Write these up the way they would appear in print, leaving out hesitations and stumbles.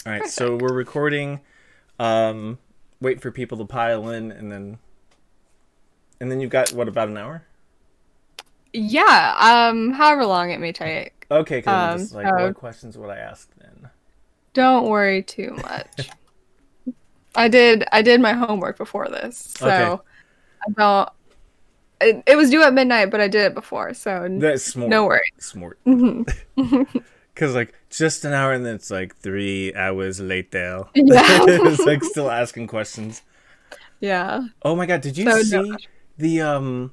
All right, so we're Perfect. recording. Wait for people to pile in, and then you've got what, about an hour? Yeah, however long it may take. Okay, because I'm just like, what So questions would I ask then? don't worry too much. I did my homework before this, Okay, so I don't. It was due at midnight, but I did it before, so that's smart. no worries. Smart. hmm Because like just an hour, and then it's like 3 hours later. Yeah, It's like still asking questions. yeah. Oh my god, did you So no. see the?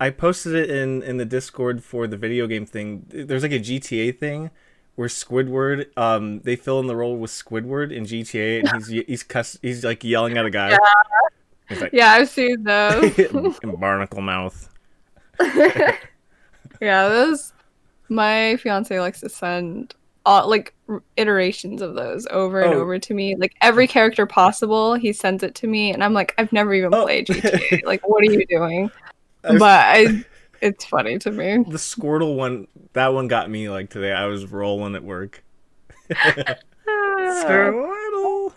I posted it in the Discord for the video game thing. There's like a GTA thing where Squidward, they fill in the role with Squidward in GTA, and he's like yelling at a Yeah, guy. He's like yeah, I've seen those. barnacle mouth. Yeah, those. My fiance likes to send iterations of those over and Oh, over to me. Like every character possible, he sends it to me, and I'm like, I've never even oh. played GTA. Like, what are you doing? I was, But it's funny to me. the Squirtle one, that one got me like today. I was rolling at work. Ah. Squirtle.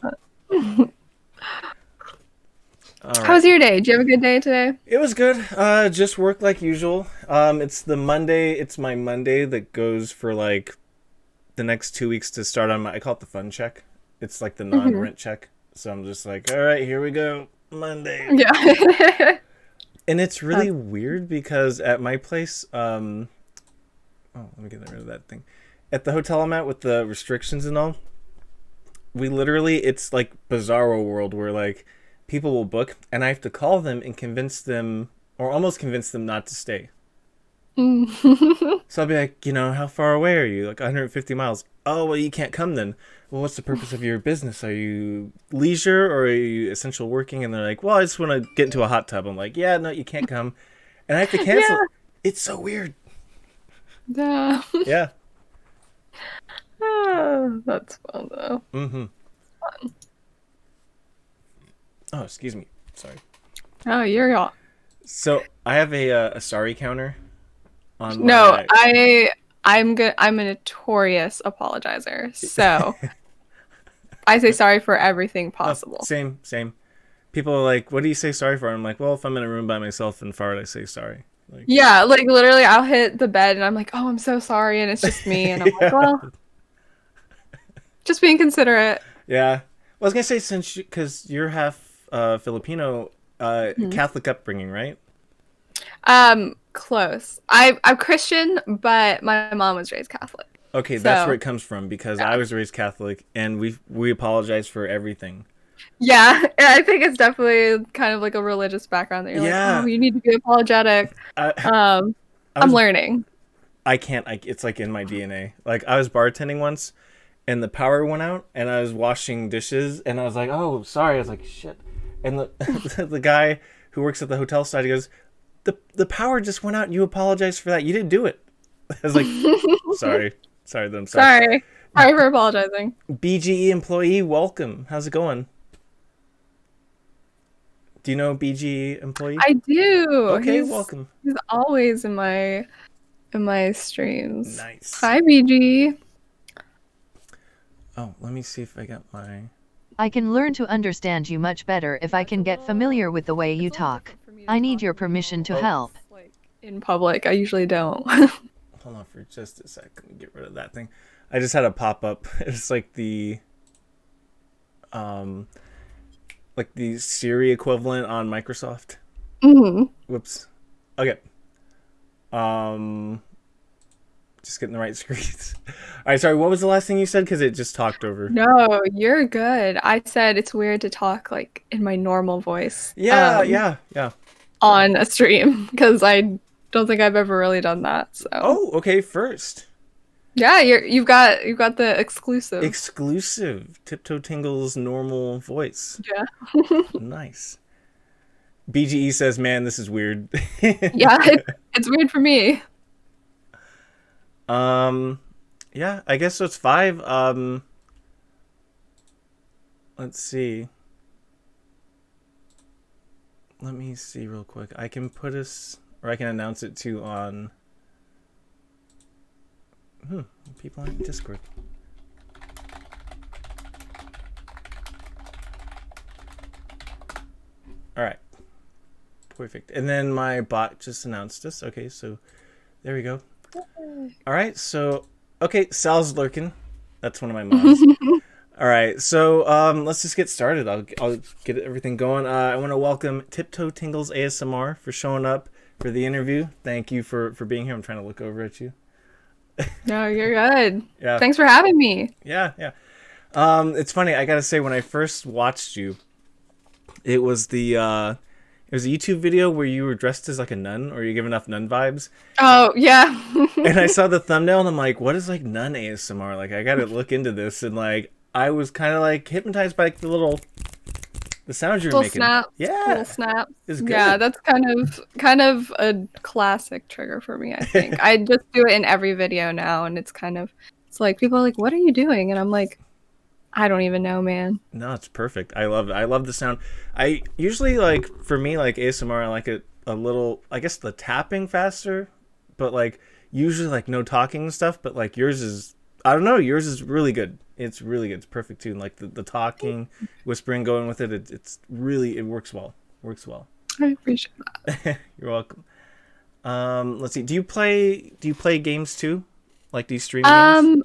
All How right. was your day? Did you have a good day today? It was good. Just work like usual. It's the Monday. It's my Monday that goes for like the next 2 weeks to start on my. I call it the fun check. It's like the hmm non-rent check. So I'm just like, all right, here we go, Monday. Yeah. And it's That's- really weird because at my place, oh, let me get rid of that thing. At the hotel I'm at with the restrictions and all, we literally, it's like bizarro world where like people will book and I have to call them and convince them, or almost convince them not to stay. So I'll be like, how far away are you? Like 150 miles. Oh, well, you can't come then. Well, what's the purpose of your business? Are you leisure or are you essential working? And they're like, well, I just want to get into a hot tub. I'm like, yeah, no, you can't come. And I have to cancel. Yeah. It's so weird. Yeah. Yeah. Ah, that's fun though. Mm-hmm. Oh, excuse me. Sorry. Oh, you're all. So I have a sorry counter on No, my. I'm good. I'm a notorious apologizer. So I say sorry for everything Oh, possible. same, same. People are like, what do you say sorry for? I'm like, well, if I'm in a room by myself and fart, I say sorry. Like, Yeah, like literally I'll hit the bed and I'm like, "Oh, I'm so sorry." And it's just me and I'm like, yeah. "Well, just being considerate." Yeah. Well, I was gonna say since because you're half Filipino, Mhm. Catholic upbringing, right? Close. I'm Christian, but my mom was raised Catholic. Okay, that's where So, it comes from because I yeah. was raised Catholic, and we apologize for everything. Yeah, and I think it's definitely kind of like a religious background that you're like, "Oh, Yeah, you need to be apologetic." I Um, I I'm was learning. I can't. It's like in my DNA. Like I was bartending once, and the power went out, and I was washing dishes, and I was like, oh, sorry. I was like, shit, and the the guy who works at the hotel side, he goes, the power just went out, and you apologize for that. You didn't do it. I was like, sorry, sorry, then I'm sorry. Sorry. Sorry for apologizing. BGE employee, welcome. How's it going? Do you know BGE employee? I do. Okay, He's welcome. he's always in my streams. Nice. Hi, BG. Oh, let me see if I got my. I can learn to understand you much better if I can get familiar with the way you It's a little talk. different for me to I need talk your in permission normal to Oh, help. voice, like in public. I usually don't. hold on for just a sec. Let me get rid of that thing. I just had a pop up. It's um like the Siri equivalent on Microsoft. hmm Whoops. Okay. Um just getting the right screens. All right, sorry. What was the last thing you said? Because it just talked over. No, you're good. I said it's weird to talk like in my normal voice Yeah, yeah, yeah. on a stream because I don't think I've ever really done that. So Oh, okay. First, yeah, you've got the exclusive. exclusive Tiptoe Tingle's normal voice. Yeah. Nice. BGE says, "Man, this is weird." Yeah, it's weird for me. um, yeah. I guess so. It's five. Let's see. Let me see real quick. I can put us, or I can announce it too on. Hmm, people on Discord. Perfect. And then my bot just announced us. Okay, so there we go. All right, so okay, Sal's lurking. That's one of my mods. All right, so let's just get started. I'll get everything going. I want to welcome Tiptoetinglesasmr for showing up for the interview. Thank you for being here. I'm trying to look over at you. No, you're good. Yeah. Thanks for having me. Yeah. It's funny. I gotta say, when I first watched you, it was a YouTube video where you were dressed as like a nun, or you're giving off nun vibes. Oh, yeah. And I saw the thumbnail, and I'm like, what is like nun ASMR? Like, I gotta look into this, and like, I was kind of like hypnotized by like, the sounds you're Little making. snaps. Yeah, Little snaps. it's good. Yeah, that's kind of a classic trigger for me, I think. I just do it in every video now, and it's like people are like, "What are you doing?" And I'm like, I don't even know, man. No, it's perfect. I love it. I love the sound. I usually like, for me, like ASMR, I like it a little, I guess the tapping faster, but like usually like no talking and stuff, but like yours is, I don't know, yours is really good. It's really good. It's perfect too. And like the talking, whispering going with it, it's really, it works well. Works well. I appreciate that. You're welcome. Let's see. Do you play games too? Like, do you stream games?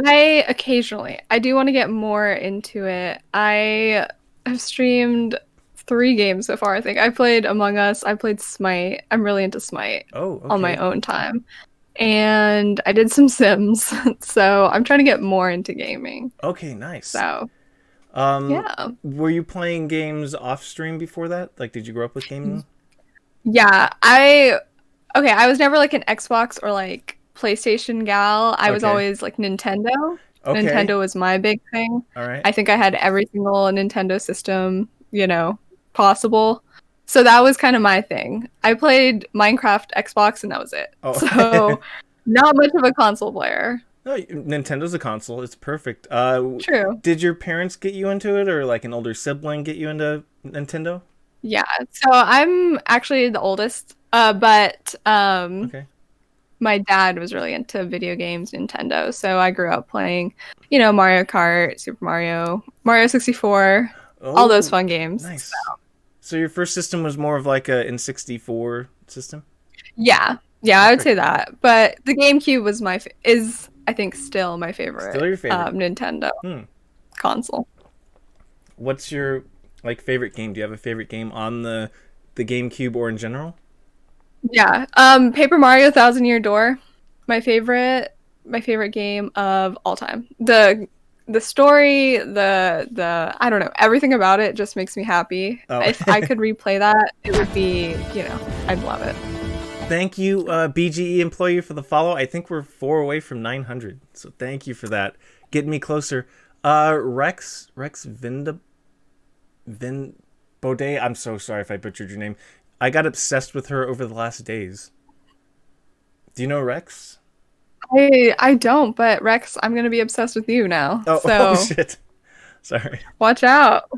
I do want to get more into it. I have streamed 3 games so far, I think. I played Among Us, I played Smite. I'm really into Smite on my own time. And I did some Sims, so I'm trying to get more into gaming. Okay, nice. So, yeah. Were you playing games off stream before that? Like, did you grow up with gaming? Yeah, I was never like an Xbox or like PlayStation gal. I was always like Nintendo. Okay. Nintendo was my big thing. All right. I think I had every single Nintendo system, possible. So that was kind of my thing. I played Minecraft, Xbox, and that was it. Oh. So not much of a console player. No, Nintendo's a console. It's perfect. True. Did your parents get you into it, or like an older sibling get you into Nintendo? Yeah. So I'm actually the oldest, but my dad was really into video games, Nintendo. So I grew up playing, Mario Kart, Super Mario, Mario 64, all those fun games. Nice. So your first system was more of like a N64 system? Yeah, I would say that. But the GameCube was is I think still my favorite. Still your favorite Nintendo console. What's your favorite game? Do you have a favorite game on the GameCube or in general? Yeah, Paper Mario: Thousand Year Door, my favorite game of all time. The story, the I don't know, everything about it just makes me happy. Oh. If I could replay that, it would be, I'd love it. Thank you, BGE employee, for the follow. I think we're 4 away from 900, so thank you for that. Getting me closer. Rex Baudet, I'm so sorry if I butchered your name. I got obsessed with her over the last days. Do you know Rex? I don't, but Rex, I'm gonna be obsessed with you now. Oh shit! Sorry. Watch out.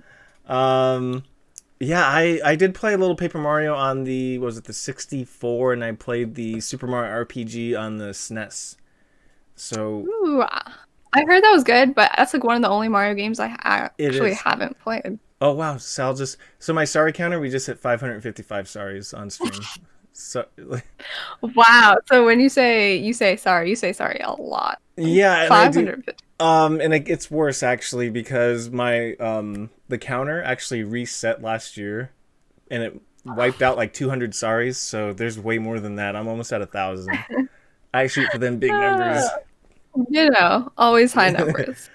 Yeah, I did play a little Paper Mario on the 64, and I played the Super Mario RPG on the SNES. So. Ooh, I heard that was good, but that's like one of the only Mario games I actually haven't played. Oh wow, Sal so my sorry counter, we just hit 555 sorries on stream. So, wow. So when you say sorry a lot. Yeah, 550. And it gets worse actually, because my the counter actually reset last year, and it wiped out like 200 sorries. So there's way more than that. I'm almost at 1,000. I shoot for them big numbers. Always high numbers.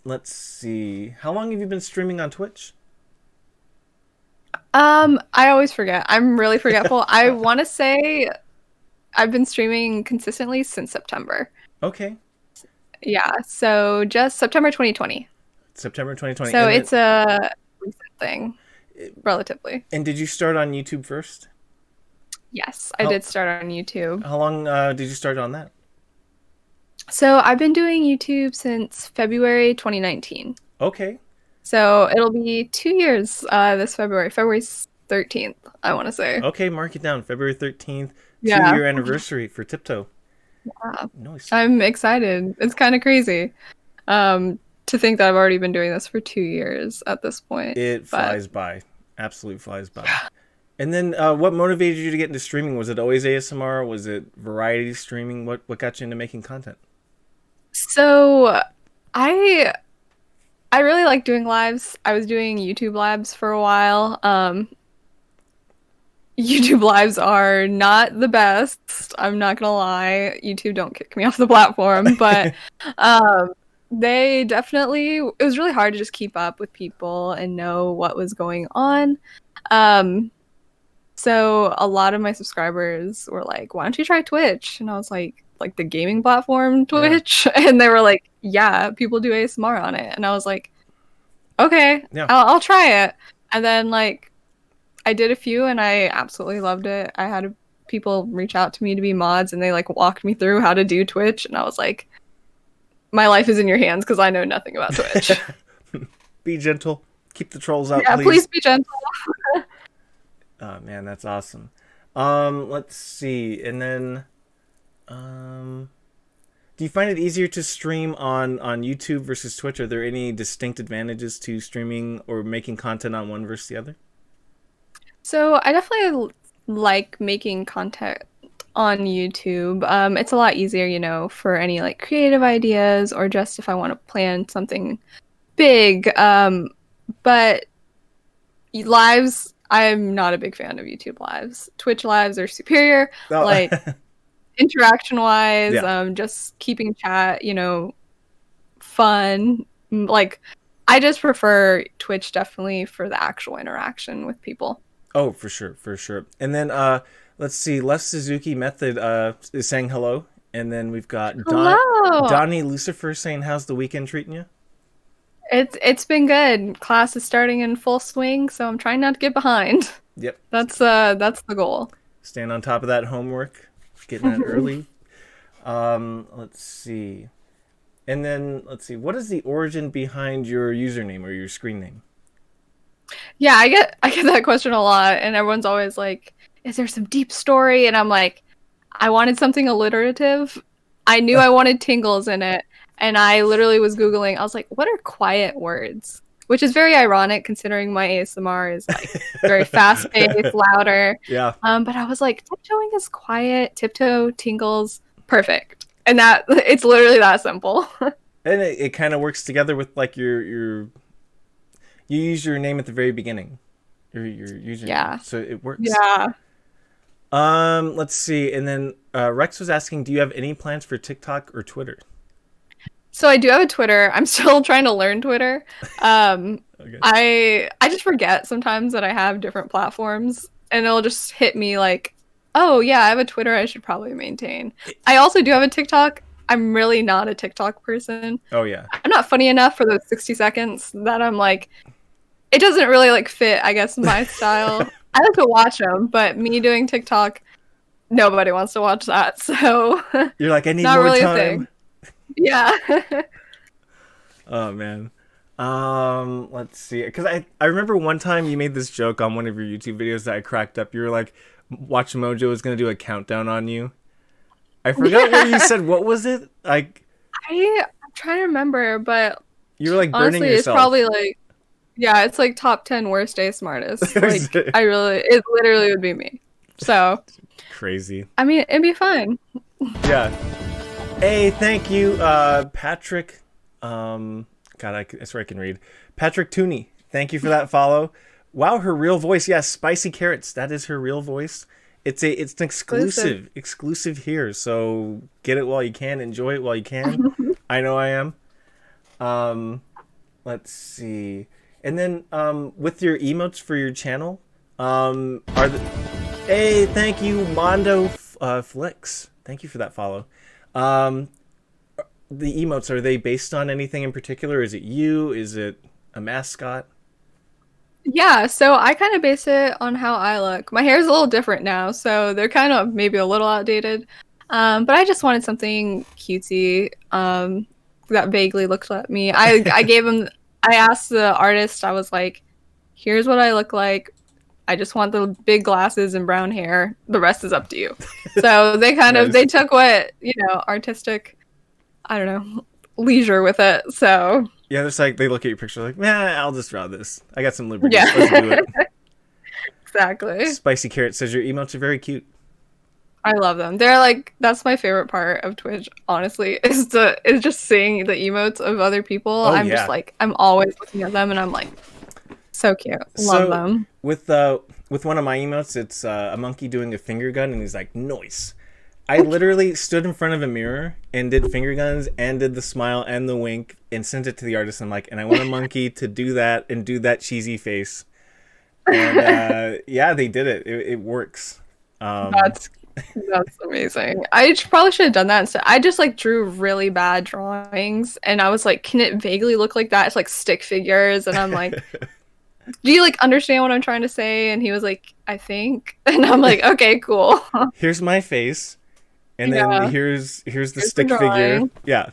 Let's see. How long have you been streaming on Twitch? I always forget. I'm really forgetful. I want to say I've been streaming consistently since September. Okay. Yeah, so just September 2020. September 2020. So it's a recent thing, relatively. And did you start on YouTube first? Yes, I did start on YouTube. How long did you start on that? So I've been doing YouTube since February 2019. Okay. So it'll be 2 years this February 13th, I want to say. Okay, mark it down. February 13th, 2-year anniversary for Tiptoe. Yeah. Nice. I'm excited. It's kind of crazy to think that I've already been doing this for 2 years at this point. It flies by. Absolutely flies by. And then what motivated you to get into streaming? Was it always ASMR? Was it variety streaming? What got you into making content? So I I really like doing lives. I was doing YouTube lives for a while. YouTube lives are not the best. I'm not gonna lie. YouTube don't kick me off the platform, but they definitely, it was really hard to just keep up with people and know what was going on. Um, so a lot of my subscribers were like, "Why don't you try Twitch?" And I was like the gaming platform Twitch, yeah. And they were like, "Yeah, people do ASMR on it." And I was like, "Okay, yeah. I'll try it." And then like I did a few and I absolutely loved it. I had people reach out to me to be mods and they like walked me through how to do Twitch, and I was like, my life is in your hands because I know nothing about Twitch. Be gentle. Keep the trolls out, yeah, please be gentle. Oh man, that's awesome. Let's see. And then do you find it easier to stream on YouTube versus Twitch? Are there any distinct advantages to streaming or making content on one versus the other? So I definitely like making content on YouTube. It's a lot easier, you know, for any like creative ideas or just if I want to plan something big. But lives, I'm not a big fan of YouTube lives. Twitch lives are superior. Oh. Like interaction wise, yeah. Just keeping chat, you know, fun. Like I just prefer Twitch definitely for the actual interaction with people. Oh, for sure, for sure. And then let's see, Left Suzuki Method is saying hello. And then we've got Donnie Lucifer saying, how's the weekend treating you? It's been good. Class is starting in full swing, so I'm trying not to get behind. Yep. That's the goal. Staying on top of that homework, getting that early. Let's see. And then let's see, what is the origin behind your username or your screen name? Yeah, I get that question a lot, and everyone's always like, is there some deep story? And I'm like, I wanted something alliterative. I knew I wanted tingles in it, and I literally was Googling. I was like, what are quiet words? Which is very ironic considering my ASMR is like very fast-paced, louder. Yeah. But I was like, tiptoeing is quiet, tiptoe, tingles, perfect. And that it's literally that simple. And it kind of works together with like your you use your name at the very beginning. Your username. Yeah. So it works. Yeah. Let's see. And then Rex was asking, do you have any plans for TikTok or Twitter? So I do have a Twitter. I'm still trying to learn Twitter. Okay. I just forget sometimes that I have different platforms, and it'll just hit me like, oh yeah, I have a Twitter I should probably maintain. I also do have a TikTok. I'm really not a TikTok person. Oh yeah. I'm not funny enough for those 60 seconds that I'm like, it doesn't really like fit, I guess, my style. I like to watch them, but me doing TikTok, nobody wants to watch that. So you're like, I need more really time. A thing. Yeah. Oh man. Let's see. Because I remember one time you made this joke on one of your YouTube videos that I cracked up. You were like, Watch Mojo was gonna do a countdown on you. I forgot what you said. What was it? Like, I'm trying to remember, but you were like burning honestly, yourself. It's probably like, yeah, it's like top 10 worst ASMRtists. Like, it literally would be me. So crazy. I mean, it'd be fun. Yeah. Hey, thank you, Patrick. God, I swear I can read. Patrick Tooney. Thank you for that follow. Wow, her real voice. Yes, Spicy Carrots. That is her real voice. It's an exclusive here. So get it while you can. Enjoy it while you can. I know I am. Let's see. And then with your emotes for your channel, hey, thank you, Mondo Flicks. Thank you for that follow. The emotes, are they based on anything in particular? Is it you? Is it a mascot? Yeah, so I kind of base it on how I look. My hair is a little different now, so they're kind of maybe a little outdated. But I just wanted something cutesy that vaguely looked at me. I asked the artist, I was like, here's what I look like. I just want the big glasses and brown hair. The rest is up to you. So they kind of, they took what, you know, artistic, I don't know, leisure with it. So yeah, it's like they look at your picture like, nah, I'll just draw this. I got some liberties. Yeah. Let's do it. Exactly. Spicy Carrot says your emotes are very cute. I love them. They're like, that's my favorite part of Twitch, honestly, is just seeing the emotes of other people. Oh, I'm yeah. just like, I'm always looking at them and I'm like, so cute. Love them. With one of my emotes, it's a monkey doing a finger gun and he's like, noise. I literally stood in front of a mirror and did finger guns and did the smile and the wink and sent it to the artist. I'm like, and I want a monkey to do that and do that cheesy face. And yeah, they did it. It works. That's amazing. I probably should have done that instead. I just like drew really bad drawings and I was like, can it vaguely look like that? It's like stick figures. And I'm like, do you like understand what I'm trying to say? And he was like, I think. And I'm like, okay, cool. Here's my face. And then here's the stick figure. Yeah.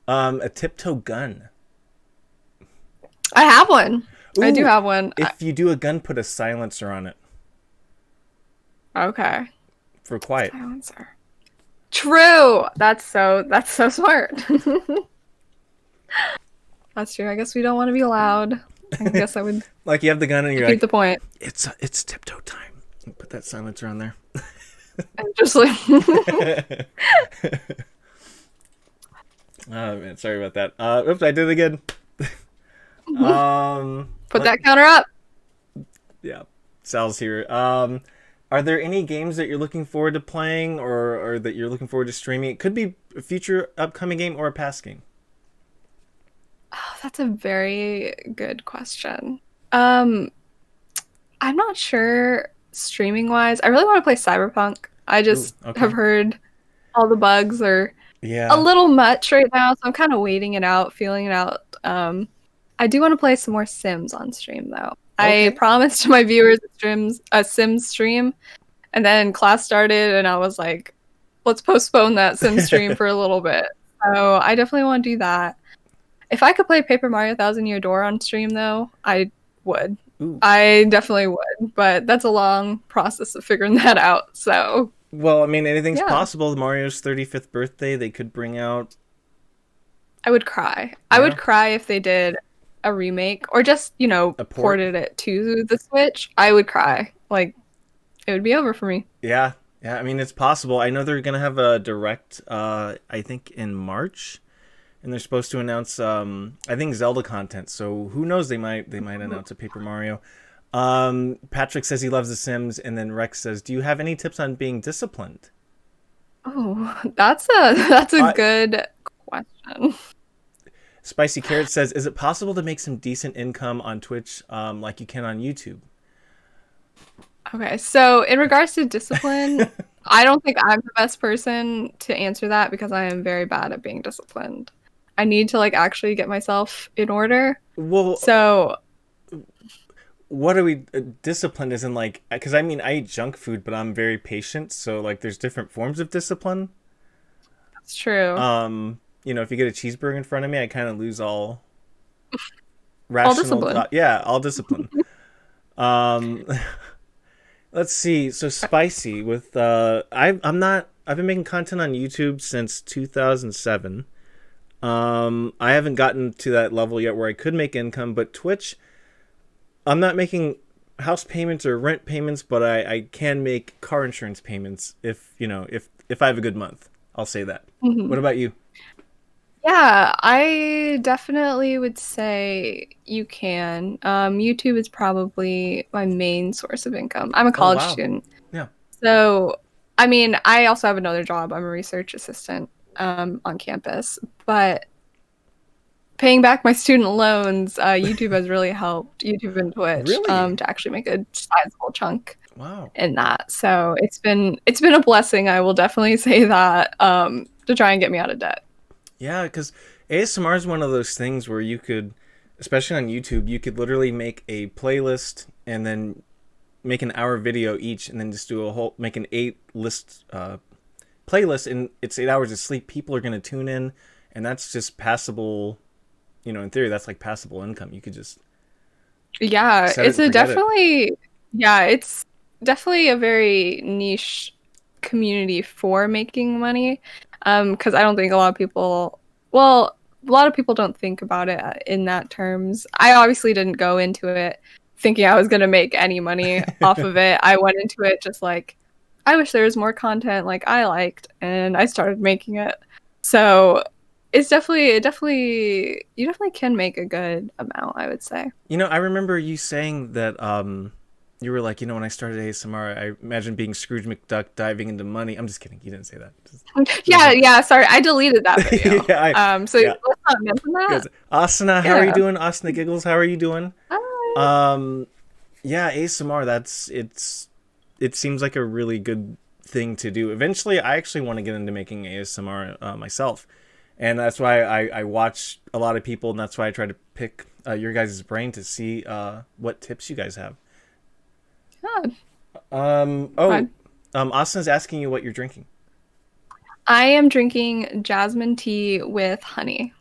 A Tiptoe gun. I have one. Ooh, I do have one. If you do a gun, put a silencer on it. Okay. For quiet. Silencer. True. That's so smart. That's true. I guess we don't want to be loud. I guess I would. Like you have the gun and you're like, like, the point. It's Tiptoe time. Put that silencer on there. I'm just like. Oh man, sorry about that. Oops, I did it again. Put that counter up. Yeah, Sal's here. Are there any games that you're looking forward to playing or that you're looking forward to streaming? It could be a future upcoming game or a past game. Oh, that's a very good question. I'm not sure streaming wise. I really want to play Cyberpunk. I just have heard all the bugs are a little much right now, so I'm kind of waiting it out, feeling it out. I do want to play some more Sims on stream though. Okay. I promised my viewers a Sims stream, and then class started, and I was like, let's postpone that Sims stream for a little bit. So I definitely want to do that. If I could play Paper Mario Thousand Year Door on stream, though, I would. Ooh. I definitely would, but that's a long process of figuring that out. So, well, I mean, anything's possible. Mario's 35th birthday, they could bring out. I would cry. Yeah. I would cry if they did a remake or just, ported it to the Switch. I would cry. Like, it would be over for me. Yeah. I mean, it's possible. I know they're gonna have a direct. I think in March. And they're supposed to announce, I think, Zelda content. So who knows? They might announce a Paper Mario. Patrick says he loves The Sims, and then Rex says, "Do you have any tips on being disciplined?" Oh, that's a good question. Spicy Carrot says, "Is it possible to make some decent income on Twitch, like you can on YouTube?" Okay, so in regards to discipline, I don't think I'm the best person to answer that because I am very bad at being disciplined. I need to actually get myself in order. Well, so what are we disciplined as in because I mean I eat junk food, but I'm very patient. So there's different forms of discipline. That's true. If you get a cheeseburger in front of me, I kind of lose all rational thought. Yeah, all discipline. Let's see. So Spicy with I've been making content on YouTube since 2007. I haven't gotten to that level yet where I could make income, but Twitch, I'm not making house payments or rent payments, but I can make car insurance payments if I have a good month. I'll say that. Mm-hmm. What about you? Yeah, I definitely would say you can. YouTube is probably my main source of income. I'm a college student. Yeah. So, I mean, I also have another job. I'm a research assistant on campus. But paying back my student loans, YouTube has really helped. YouTube and Twitch to actually make a sizable chunk. Wow. In that. So it's been a blessing. I will definitely say that to try and get me out of debt. Yeah, because ASMR is one of those things where you could, especially on YouTube, you could literally make a playlist and then make an hour video each, and then just make an 8-list playlist, and it's 8 hours of sleep. People are going to tune in, and that's just passable. In theory, that's passable income. You could just it's definitely a very niche community for making money. Because I don't think a lot of people don't think about it in that terms. I obviously didn't go into it thinking I was gonna make any money off of it. I went into it just like, I wish there was more content like I liked, and I started making it. So it's definitely you definitely can make a good amount, I would say. I remember you saying that you were like, when I started ASMR, I imagined being Scrooge McDuck diving into money. I'm just kidding. You didn't say that. Yeah. Sorry, I deleted that video. So yeah. let's not mention that. Asana, how are you doing? Asana Giggles, how are you doing? Hi. Yeah, ASMR. It seems like a really good thing to do. Eventually, I actually want to get into making ASMR myself, and that's why I watch a lot of people, and that's why I try to pick your guys' brain to see what tips you guys have. God. Austin's asking you what you're drinking. I am drinking jasmine tea with honey.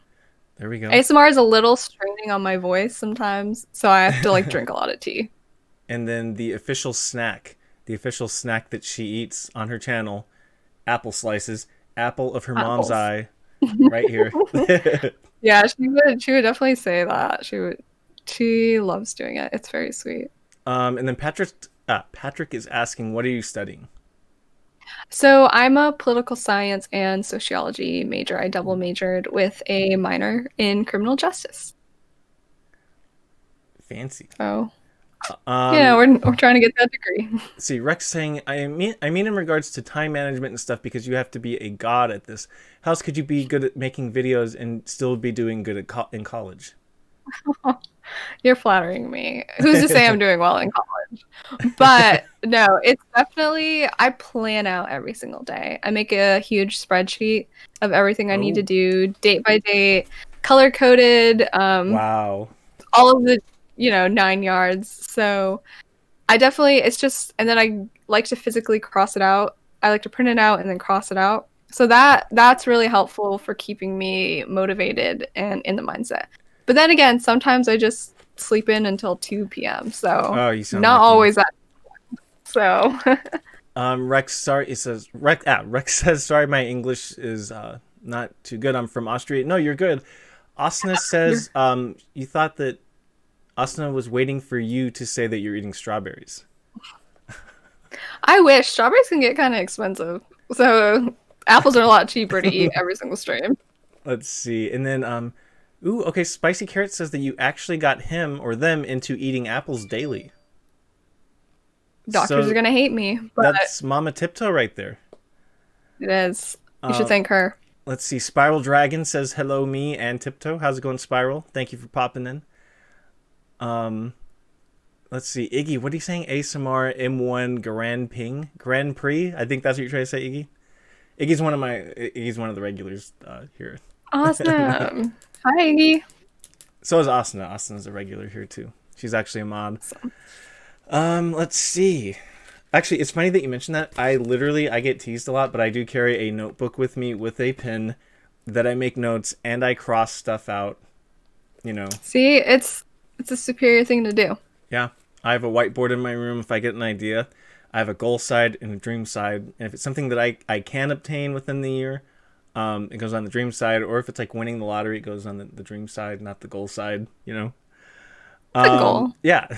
There we go. ASMR is a little straining on my voice sometimes, so I have to like drink a lot of tea. And then the official snack that she eats on her channel, apple slices, apple of her mom's eye, right here. Yeah, she would definitely say that. She loves doing it. It's very sweet. And then Patrick is asking, what are you studying? So I'm a political science and sociology major. I double majored with a minor in criminal justice. Fancy. Oh. We're trying to get that degree. See, Rex saying, I mean in regards to time management and stuff, because you have to be a god at this. How else could you be good at making videos and still be doing good in college? You're flattering me. Who's to say I'm doing well in college? But no, it's definitely, I plan out every single day. I make a huge spreadsheet of everything I need to do, date by date, color coded. Wow. All of the 9 yards. So I definitely, it's just, and then I like to physically cross it out. I like to print it out and then cross it out. So that's really helpful for keeping me motivated and in the mindset. But then again, sometimes I just sleep in until 2 p.m. So you sound not like always that. So Rex, sorry, it says Rex says sorry, my English is not too good. I'm from Austria. No, you're good. Asana says you thought that Asana was waiting for you to say that you're eating strawberries. I wish. Strawberries can get kind of expensive. So apples are a lot cheaper to eat every single stream. Let's see. And then okay, Spicy Carrot says that you actually got him or them into eating apples daily. Doctors are going to hate me. But that's Mama Tiptoe right there. It is. You should thank her. Let's see. Spiral Dragon says hello, me and Tiptoe. How's it going, Spiral? Thank you for popping in. Let's see. Iggy, what are you saying? ASMR M1 Grand Prix? I think that's what you're trying to say, Iggy. Iggy's one of the regulars here. Awesome. Hi, Iggy. So is Asana. Asana's a regular here too. She's actually a mod. Awesome. Let's see. Actually, it's funny that you mentioned that. I get teased a lot, but I do carry a notebook with me with a pen that I make notes and I cross stuff out. See, it's a superior thing to do. Yeah. I have a whiteboard in my room if I get an idea. I have a goal side and a dream side. And if it's something that I can obtain within the year, it goes on the dream side. Or if it's like winning the lottery, it goes on the dream side, not the goal side, The goal. Yeah.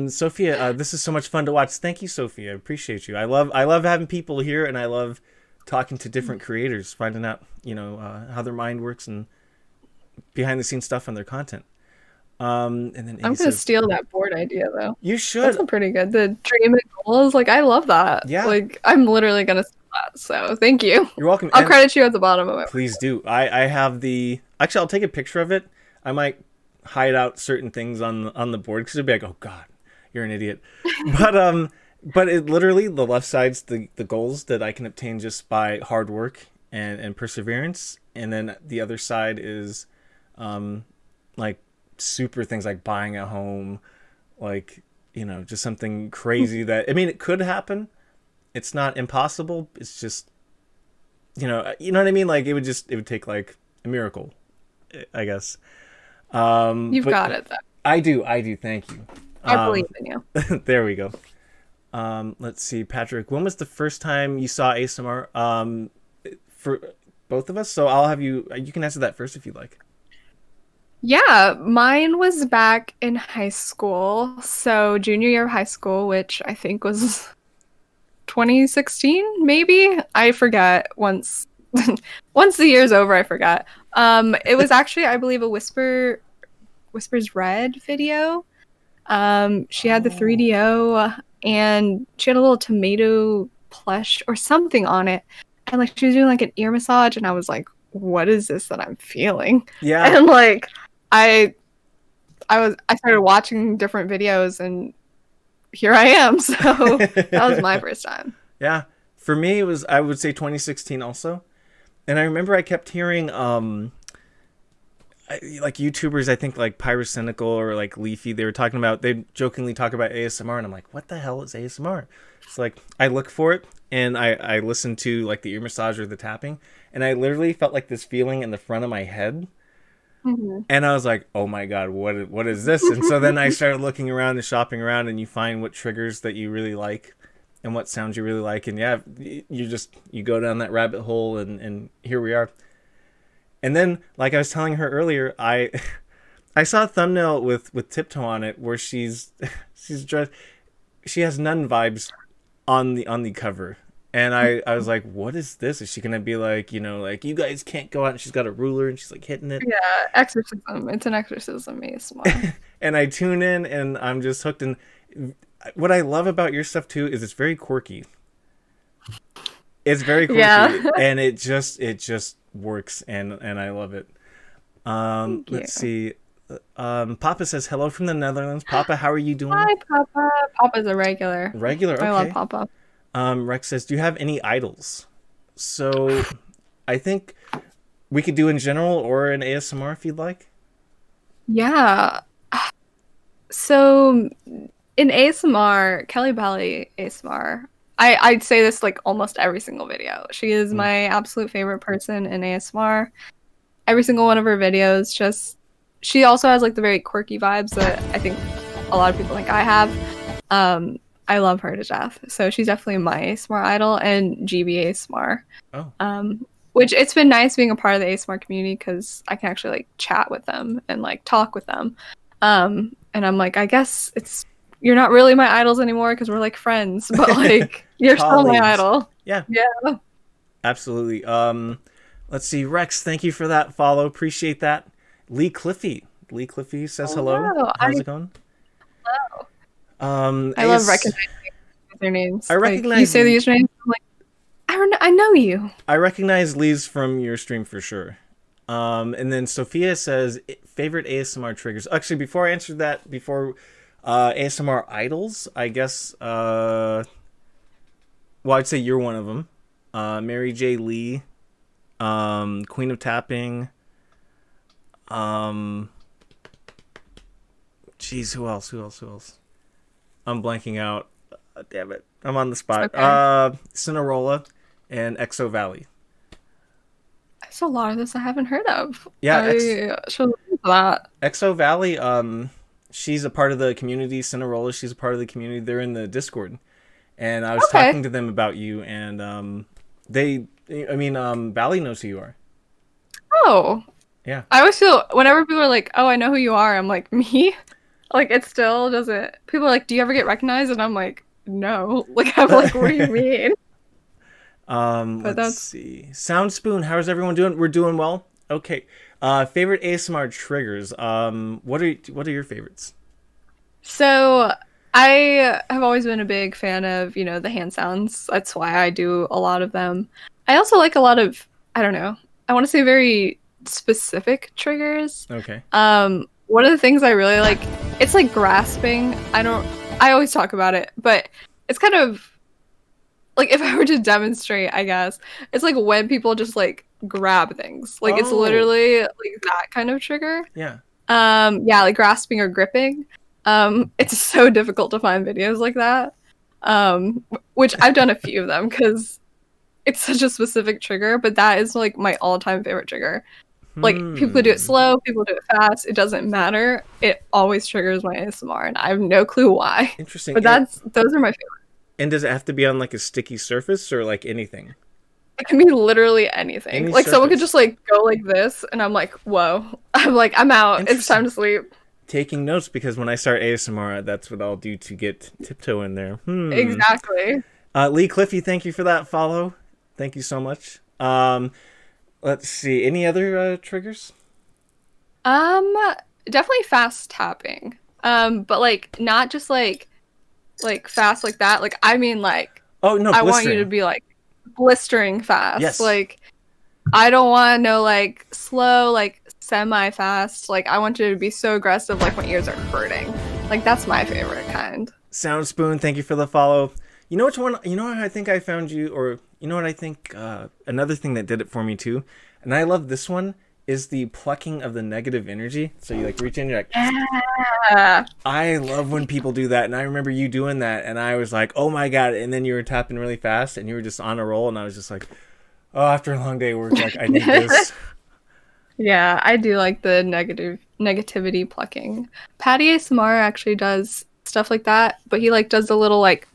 Sophia, this is so much fun to watch. Thank you, Sophia. I appreciate you. I love having people here, and I love talking to different creators, finding out, how their mind works and behind the scenes stuff on their content. And then I'm gonna steal that board idea though. You should. That's pretty good. The dream and goals, I love that. Yeah. I'm literally gonna steal that. So thank you. You're welcome. I'll credit you at the bottom of it. Please do. I have actually I'll take a picture of it. I might hide out certain things on the board because it'd be like, oh God, you're an idiot. But it literally, the left side's the goals that I can obtain just by hard work and perseverance, and then the other side is super things like buying a home, just something crazy that, it could happen. It's not impossible. It's just, you know what I mean? It would take a miracle, I guess. You've got it though. I do. Thank you. I believe in you. There we go. Let's see, Patrick, when was the first time you saw ASMR? For both of us. So I'll have you can answer that first if you'd like. Yeah, mine was back in high school. So junior year of high school, which I think was 2016, maybe. I forget once once the year's over, I forgot. It was actually, I believe, a Whispers Red video. She had the 3DO and she had a little tomato plush or something on it. And like she was doing like an ear massage and I was like, what is this that I'm feeling? Yeah. And like I started watching different videos and here I am. So that was my first time. Yeah. For me it was, I would say 2016 also. And I remember I kept hearing like YouTubers, I think like Pyrocynical or like Leafy, they jokingly talk about ASMR, and I'm like, what the hell is ASMR? It's like, I look for it and I listen to like the ear massage or the tapping, and I literally felt like this feeling in the front of my head. Mm-hmm. And I was like, oh my God, what is this? And so then I started looking around and shopping around, and you find what triggers that you really like and what sounds you really like. And yeah, you go down that rabbit hole, and here we are. And then, like I was telling her earlier, I saw a thumbnail with Tiptoe on it where she's dressed, she has nun vibes on the cover. And I was like, what is this? Is she gonna be like, like, you guys can't go out, and she's got a ruler and she's like hitting it? Yeah, exorcism. It's an exorcism ASMR. And I tune in and I'm just hooked. And what I love about your stuff too is it's very quirky. It's very quirky. Yeah. And it just works, and I love it. Let's see. Papa says hello from the Netherlands. Papa, how are you doing? Hi, Papa. Papa's a regular. Okay. I love Papa. Rex says, do you have any idols? So I think we could do in general or in ASMR if you'd like. Yeah. So in ASMR, Kelly Belly ASMR, I'd say this like almost every single video. She is my absolute favorite person in ASMR. Every single one of her videos, she also has like the very quirky vibes that I think a lot of people think I have. I love her to death. So she's definitely my ASMR idol, and GB ASMR. Oh. Which it's been nice being a part of the ASMR community because I can actually like chat with them and like talk with them. And I'm like, I guess you're not really my idols anymore because we're like friends, but like you're still my idol. Yeah. Yeah. Absolutely. Let's see. Rex, thank you for that follow. Appreciate that. Lee Cliffy says hello. How's it going? Hello. I love recognizing usernames. I recognize like, you say the username, I'm like, I know you. I recognize Lee's from your stream for sure. And then Sophia says favorite ASMR triggers. Actually, before I answer that, ASMR idols, I guess. Well, I'd say you're one of them. Mary J. Lee, Queen of Tapping. Jeez, who else? I'm blanking out. Damn it, I'm on the spot. Okay. Cinerola and Exo Valley. There's a lot of this I haven't heard of. Yeah, I should look into that. Exo Valley, she's a part of the community. Cinerola, she's a part of the community. They're in the Discord, and I was talking to them about you, and Valley knows who you are. Oh. Yeah. I always feel whenever people are like, "Oh, I know who you are," I'm like, "Me?" Like it still doesn't. People are like, "Do you ever get recognized?" And I'm like, "No." Like I'm like, "What do you mean?" Let's see. Sound Spoon, how's everyone doing? We're doing well. Okay. Favorite ASMR triggers. What are your favorites? So I have always been a big fan of, the hand sounds. That's why I do a lot of them. I also like a lot of, I don't know, I want to say very specific triggers. Okay. One of the things I really like, it's like grasping. I always talk about it, but it's kind of like if I were to demonstrate, I guess, it's like when people just like grab things. Like it's literally like that kind of trigger. Yeah. Yeah, like grasping or gripping. It's so difficult to find videos like that. Which I've done a few of them because it's such a specific trigger, but that is like my all-time favorite trigger. Like people do it slow, people do it fast, it doesn't matter. It always triggers my ASMR and I have no clue why. Interesting. But those are my favorite. And does it have to be on like a sticky surface or like anything? It can be literally anything. Any Like someone could surface. just like go like this, and I'm like, whoa. I'm like, I'm out. It's time to sleep. Taking notes, because when I start ASMR, that's what I'll do to get Tiptoe in there. Exactly. Lee Cliffy, thank you for that follow. Thank you so much. Let's see. Any other triggers? Definitely fast tapping. But like not just like fast like that. Like I mean like Oh no, I want blistering. you to be like blistering fast. Yes. Like I don't want no like slow, like semi-fast. Like I want you to be so aggressive like my ears are hurting. Like that's my favorite kind. Sound Spoon, thank you for the follow. You know which one? You know what I think I found you, or you know what I think? Another thing that did it for me too, and I love this one, is the plucking of the negative energy. So you like reach in, you're like, Yeah. I love when people do that, and I remember you doing that, and I was like, oh my god! And then you were tapping really fast, and you were just on a roll, and I was just like, oh, after a long day of work, like I need this. Yeah, I do like the negativity plucking. Patty ASMR actually does stuff like that, but he like does a little like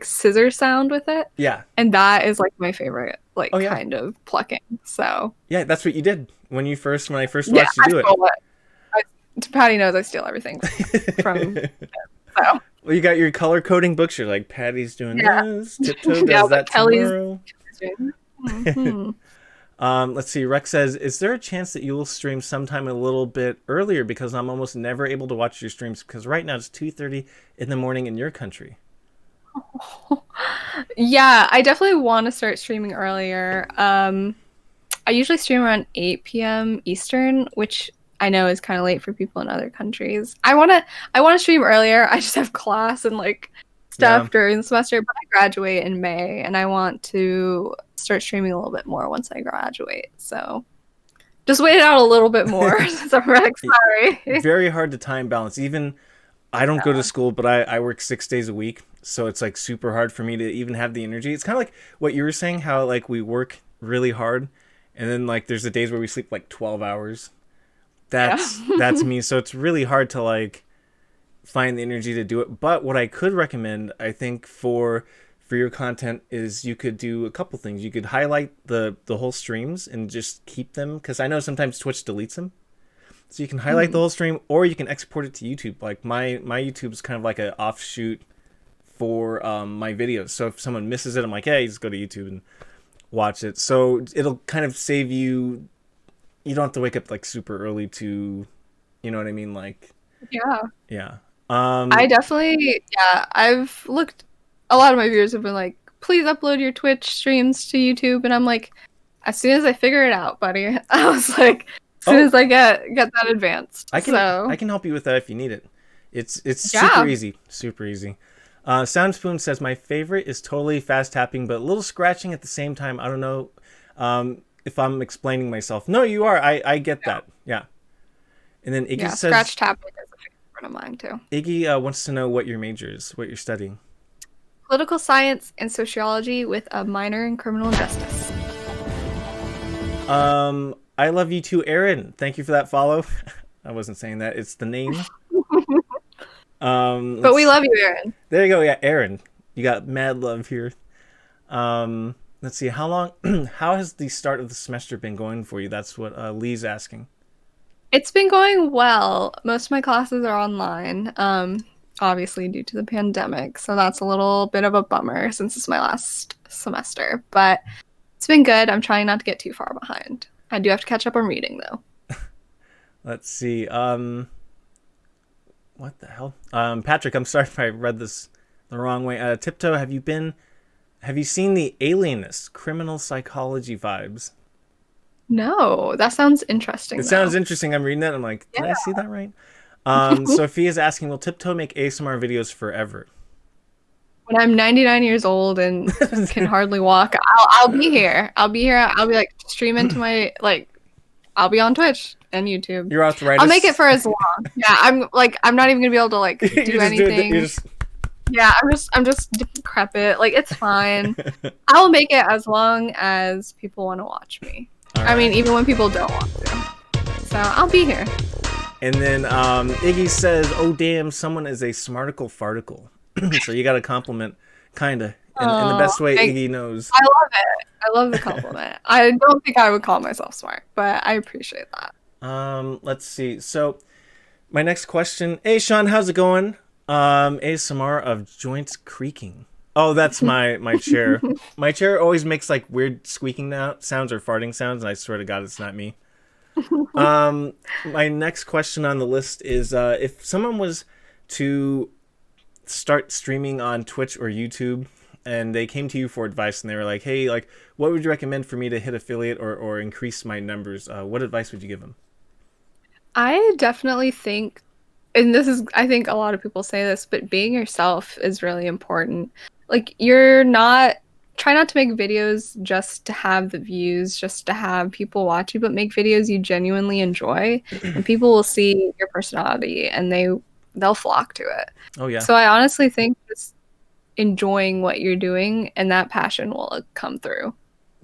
scissor sound with it. Yeah. And that is like my favorite like Oh, yeah. kind of plucking. So Yeah, that's what you did when I first watched you do it. stole it. Patty knows I steal everything from him, so. Well, you got your color coding books. You're like, Patty's doing this. Tiptoe does Yeah, that Kelly's tomorrow. Mhm. Let's see. Rex says, is there a chance that you will stream sometime a little bit earlier, because I'm almost never able to watch your streams, because right now it's 2:30 in the morning in your country. Yeah, I definitely want to start streaming earlier. I usually stream around 8 p.m. Eastern, which I know is kind of late for people in other countries. I want to stream earlier. I just have class and like stuff during the semester, but I graduate in May and I want to start streaming a little bit more once I graduate. So just wait it out a little bit more since I'm really sorry. Very hard to time balance. Even I don't go to school, but I work 6 days a week. So it's like super hard for me to even have the energy. It's kind of like what you were saying, how like we work really hard and then like there's the days where we sleep like 12 hours. That's me. So it's really hard to like find the energy to do it. But what I could recommend, I think, for your content is you could do a couple things. You could highlight the whole streams and just keep them, because I know sometimes Twitch deletes them. So you can highlight the whole stream, or you can export it to YouTube. Like my YouTube is kind of like an offshoot for my videos. So if someone misses it, I'm like, hey, just go to YouTube and watch it. So it'll kind of save you. You don't have to wake up like super early to, you know what I mean? Like, yeah. I definitely, I've looked, a lot of my viewers have been like, please upload your Twitch streams to YouTube. And I'm like, as soon as I figure it out, buddy. I was like, as soon as I get that advanced. I can help you with that if you need it. It's super easy. Sound Spoon says, my favorite is totally fast tapping, but a little scratching at the same time. I don't know if I'm explaining myself. No, you are. I get that. Yeah. And then Iggy says, scratch tapping is a favorite of mine too. Iggy wants to know what your major is, what you're studying. Political science and sociology with a minor in criminal justice. I love you too, Aaron. Thank you for that follow. I wasn't saying that. It's the name. But we love you, Aaron. There you go. Yeah, Aaron. You got mad love here. Let's see. How has the start of the semester been going for you? That's what Lee's asking. It's been going well. Most of my classes are online, obviously due to the pandemic. So that's a little bit of a bummer since it's my last semester. But it's been good. I'm trying not to get too far behind. I do have to catch up on reading, though. Let's see. What the hell? Patrick, I'm sorry if I read this the wrong way. Tiptoe, have you seen the Alienist criminal psychology vibes? No, that sounds interesting. It sounds interesting. I'm reading that. I'm like, did I see that right? Sophia's asking, will Tiptoe make ASMR videos forever? When I'm 99 years old and can hardly walk, I'll be here. I'll be like streaming to my I'll be on Twitch and YouTube. Your arthritis. I'll make it for as long. Yeah, I'm not even gonna be able to like do anything. Yeah, I'm just decrepit. Like it's fine. I'll make it as long as people want to watch me. Right. I mean, even when people don't want to. So I'll be here. And then Iggy says, "Oh damn, someone is a smarticle farticle." So you got a compliment, kinda, in the best way Iggy knows. I love it. I love the compliment. I don't think I would call myself smart, but I appreciate that. Let's see. So my next question. Hey, Sean, how's it going? ASMR of joints creaking. Oh, that's my chair. My chair always makes like weird squeaking sounds or farting sounds, and I swear to God, it's not me. My next question on the list is if someone was to start streaming on Twitch or YouTube and they came to you for advice and they were like, hey, like, what would you recommend for me to hit affiliate or increase my numbers? What advice would you give them? I definitely think, and this is, I think a lot of people say this, but being yourself is really important. Like, try not to make videos just to have the views, just to have people watch you, but make videos you genuinely enjoy, and people will see your personality and they'll flock to it. Oh, yeah. So I honestly think just enjoying what you're doing and that passion will come through.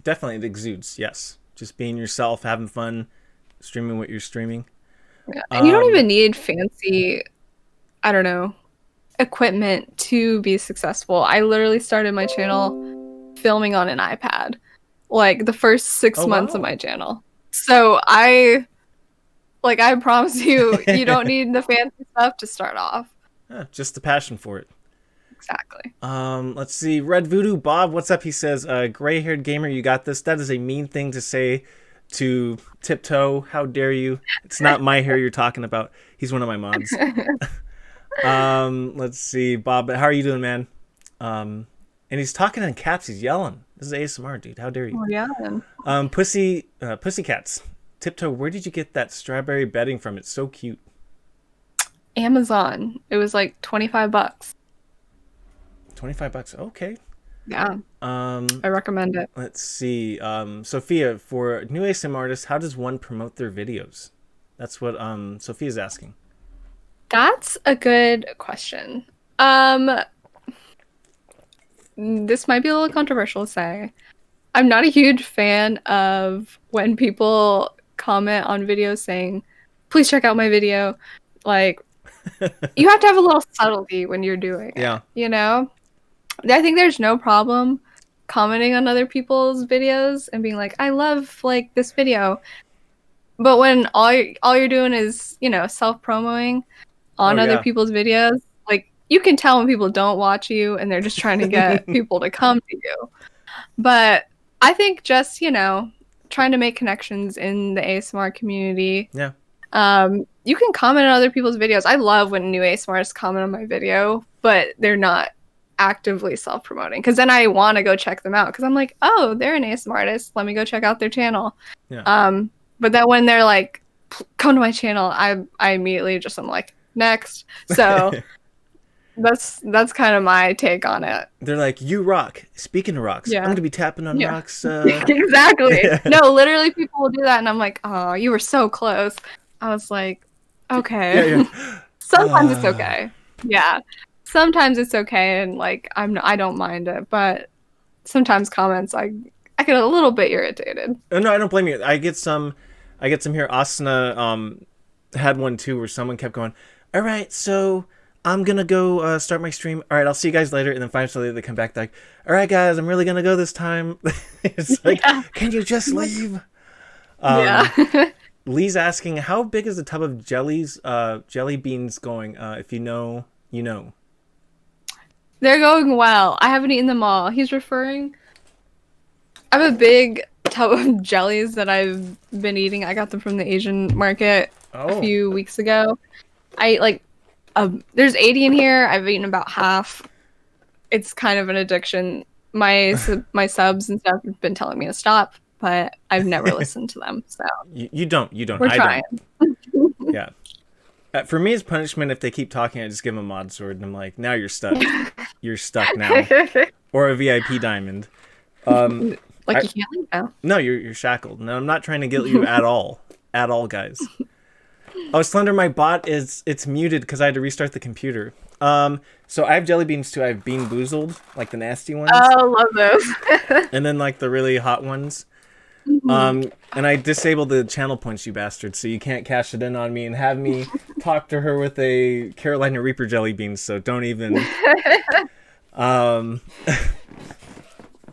Definitely, it exudes, yes. Just being yourself, having fun, streaming what you're streaming. Yeah. And you don't even need fancy, I don't know, equipment to be successprosuccessful. I literally started my channel filming on an iPad, like the first 6 months of my channel. So I promise you, you don't need the fancy stuff to start off. Yeah, just the passion for it. Exactly. Let's see. Red Voodoo Bob, what's up? He says, gray-haired gamer, you got this. That is a mean thing to say to Tiptoe. How dare you? It's not my hair you're talking about. He's one of my mods. Let's see. Bob, how are you doing, man? And he's talking in caps. He's yelling. This is ASMR, dude. How dare you? Oh, yeah. Pussycats. Tiptoe, where did you get that strawberry bedding from? It's so cute. Amazon. It was like $25. $25. Okay. Yeah. I recommend it. Let's see. Sophia, for new ASMR artists, how does one promote their videos? That's what Sophia's asking. That's a good question. This might be a little controversial to say. I'm not a huge fan of when people comment on videos saying, please check out my video. Like, you have to have a little subtlety when you're doing it, you know? I think there's no problem commenting on other people's videos and being like, I love, like, this video. But when all you're doing is, you know, self-promoting on other people's videos, like, you can tell when people don't watch you and they're just trying to get people to come to you. But I think just, you know, trying to make connections in the ASMR community. Yeah. You can comment on other people's videos. I love when new ASMRs comment on my video, but they're not actively self-promoting, because then I want to go check them out because I'm like, oh, they're an ASMR artist, let me go check out their channel. But then when they're like, come to my channel, I immediately just am like, next. So that's kind of my take on it. They're like, you rock. Speaking of rocks, I'm gonna be tapping on rocks. Exactly. No, literally people will do that and I'm like, oh, you were so close. I was like, okay. Sometimes it's okay. Yeah. Sometimes it's okay, and like I don't mind it, but sometimes comments I get a little bit irritated. No, I don't blame you. I get some here. Asana had one too where someone kept going, all right, so I'm gonna go start my stream. All right, I'll see you guys later. And then 5 minutes later they come back like, all right guys, I'm really gonna go this time. It's like, can you just leave? Lee's asking, how big is the tub of jelly beans going? If you know, you know. They're going well. I haven't eaten them all. He's referring... I have a big tub of jellies that I've been eating. I got them from the Asian market a few weeks ago. I ate like... there's 80 in here. I've eaten about half. It's kind of an addiction. My subs and stuff have been telling me to stop, but I've never listened to them. So You don't. We're trying. Don't. Yeah. For me, as punishment, if they keep talking, I just give them a mod sword, and I'm like, now you're stuck. You're stuck now. Or a VIP diamond. You can't leave now. No, you're shackled. No, I'm not trying to guilt you at all. At all, guys. Oh, Slender, my bot it's muted because I had to restart the computer. So I have jelly beans too. I have Bean Boozled, like the nasty ones. Oh, love those. And then like the really hot ones. And I disabled the channel points, you bastards, so you can't cash it in on me and have me talk to her with a Carolina Reaper jelly beans, so don't even...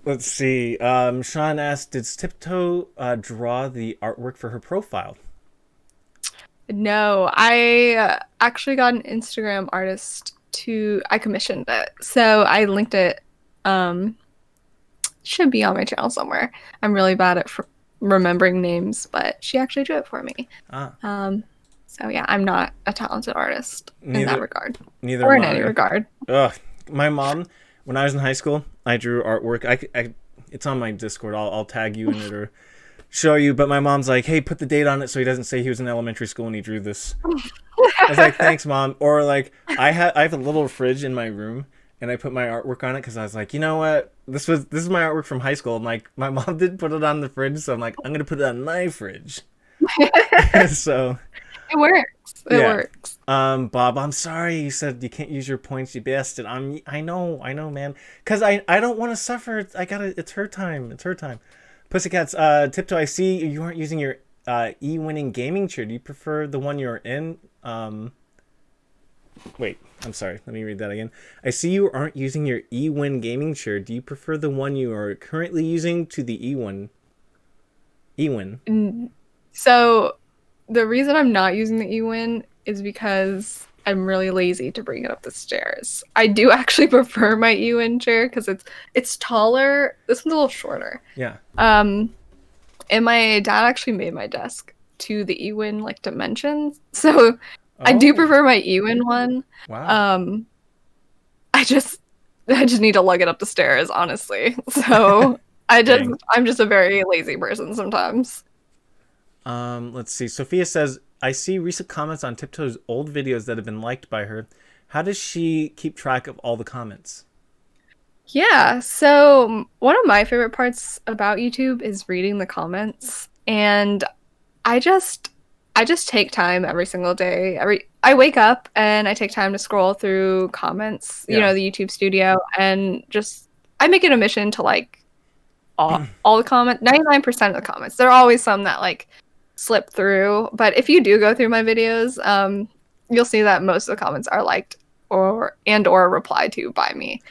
Let's see. Sean asked, did Tiptoe draw the artwork for her profile? No, I actually got an Instagram artist I commissioned it. So I linked it. Should be on my channel somewhere. I'm really bad at remembering names, but she actually drew it for me. So yeah, I'm not a talented artist in that regard. Neither or in any regard. Ugh. My mom, when I was in high school, I drew artwork. It's on my Discord. I'll tag you in it or show you. But my mom's like, hey, put the date on it so he doesn't say he was in elementary school and he drew this. I was like, thanks, Mom. Or like, I have a little fridge in my room and I put my artwork on it because I was like, you know what? This is my artwork from high school. And like, my mom didn't put it on the fridge, so I'm like, I'm gonna put it on my fridge. So it works. It works. Bob, I'm sorry you said you can't use your points, you bastard. I know, man. Cause I don't want to suffer. It's her time. It's her time. Pussycats, Tiptoe, I see you aren't using your E-winning gaming chair. Do you prefer the one you're in? Wait, I'm sorry. Let me read that again. I see you aren't using your E-win gaming chair. Do you prefer the one you are currently using to the E-win? E-win. So the reason I'm not using the E-win is because I'm really lazy to bring it up the stairs. I do actually prefer my E-win chair because it's taller. This one's a little shorter. Yeah. And my dad actually made my desk to the E-win like dimensions. So I do prefer my E-win one. Wow. I just need to lug it up the stairs, honestly. So I'm just a very lazy person sometimes. Let's see. Sophia says, I see recent comments on Tiptoe's old videos that have been liked by her. How does she keep track of all the comments? Yeah, so one of my favorite parts about YouTube is reading the comments, and I just take time every single day. I wake up and I take time to scroll through comments, the YouTube studio, and I make it a mission to like all the comments, 99% of the comments. There are always some that like slip through, but if you do go through my videos, you'll see that most of the comments are liked or replied to by me.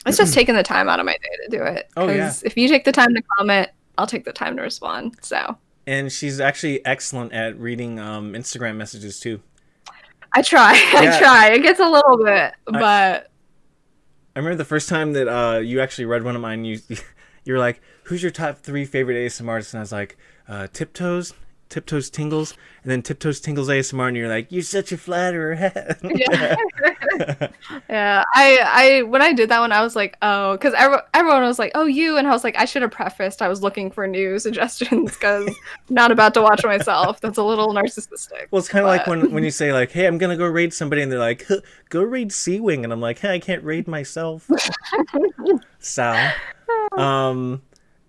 It's just taking the time out of my day to do it. Because if you take the time to comment, I'll take the time to respond. So. And she's actually excellent at reading Instagram messages too. I try. I try. It gets a little bit, but. I remember the first time that you actually read one of mine. You were like, "Who's your top 3 favorite ASMR artists?" And I was like, Tiptoe's Tingles, and then Tiptoe's Tingles ASMR, and you're like, you're such a flatterer. Yeah. I when I did that one, I was like, oh, because everyone was like, oh, you, and I was like, I should have prefaced I was looking for new suggestions because I'm not about to watch myself. That's a little narcissistic. Well, it's kind of like when you say like, hey, I'm gonna go raid somebody, and they're like, go raid Sea-Wing, and I'm like, hey, I can't raid myself. Sal.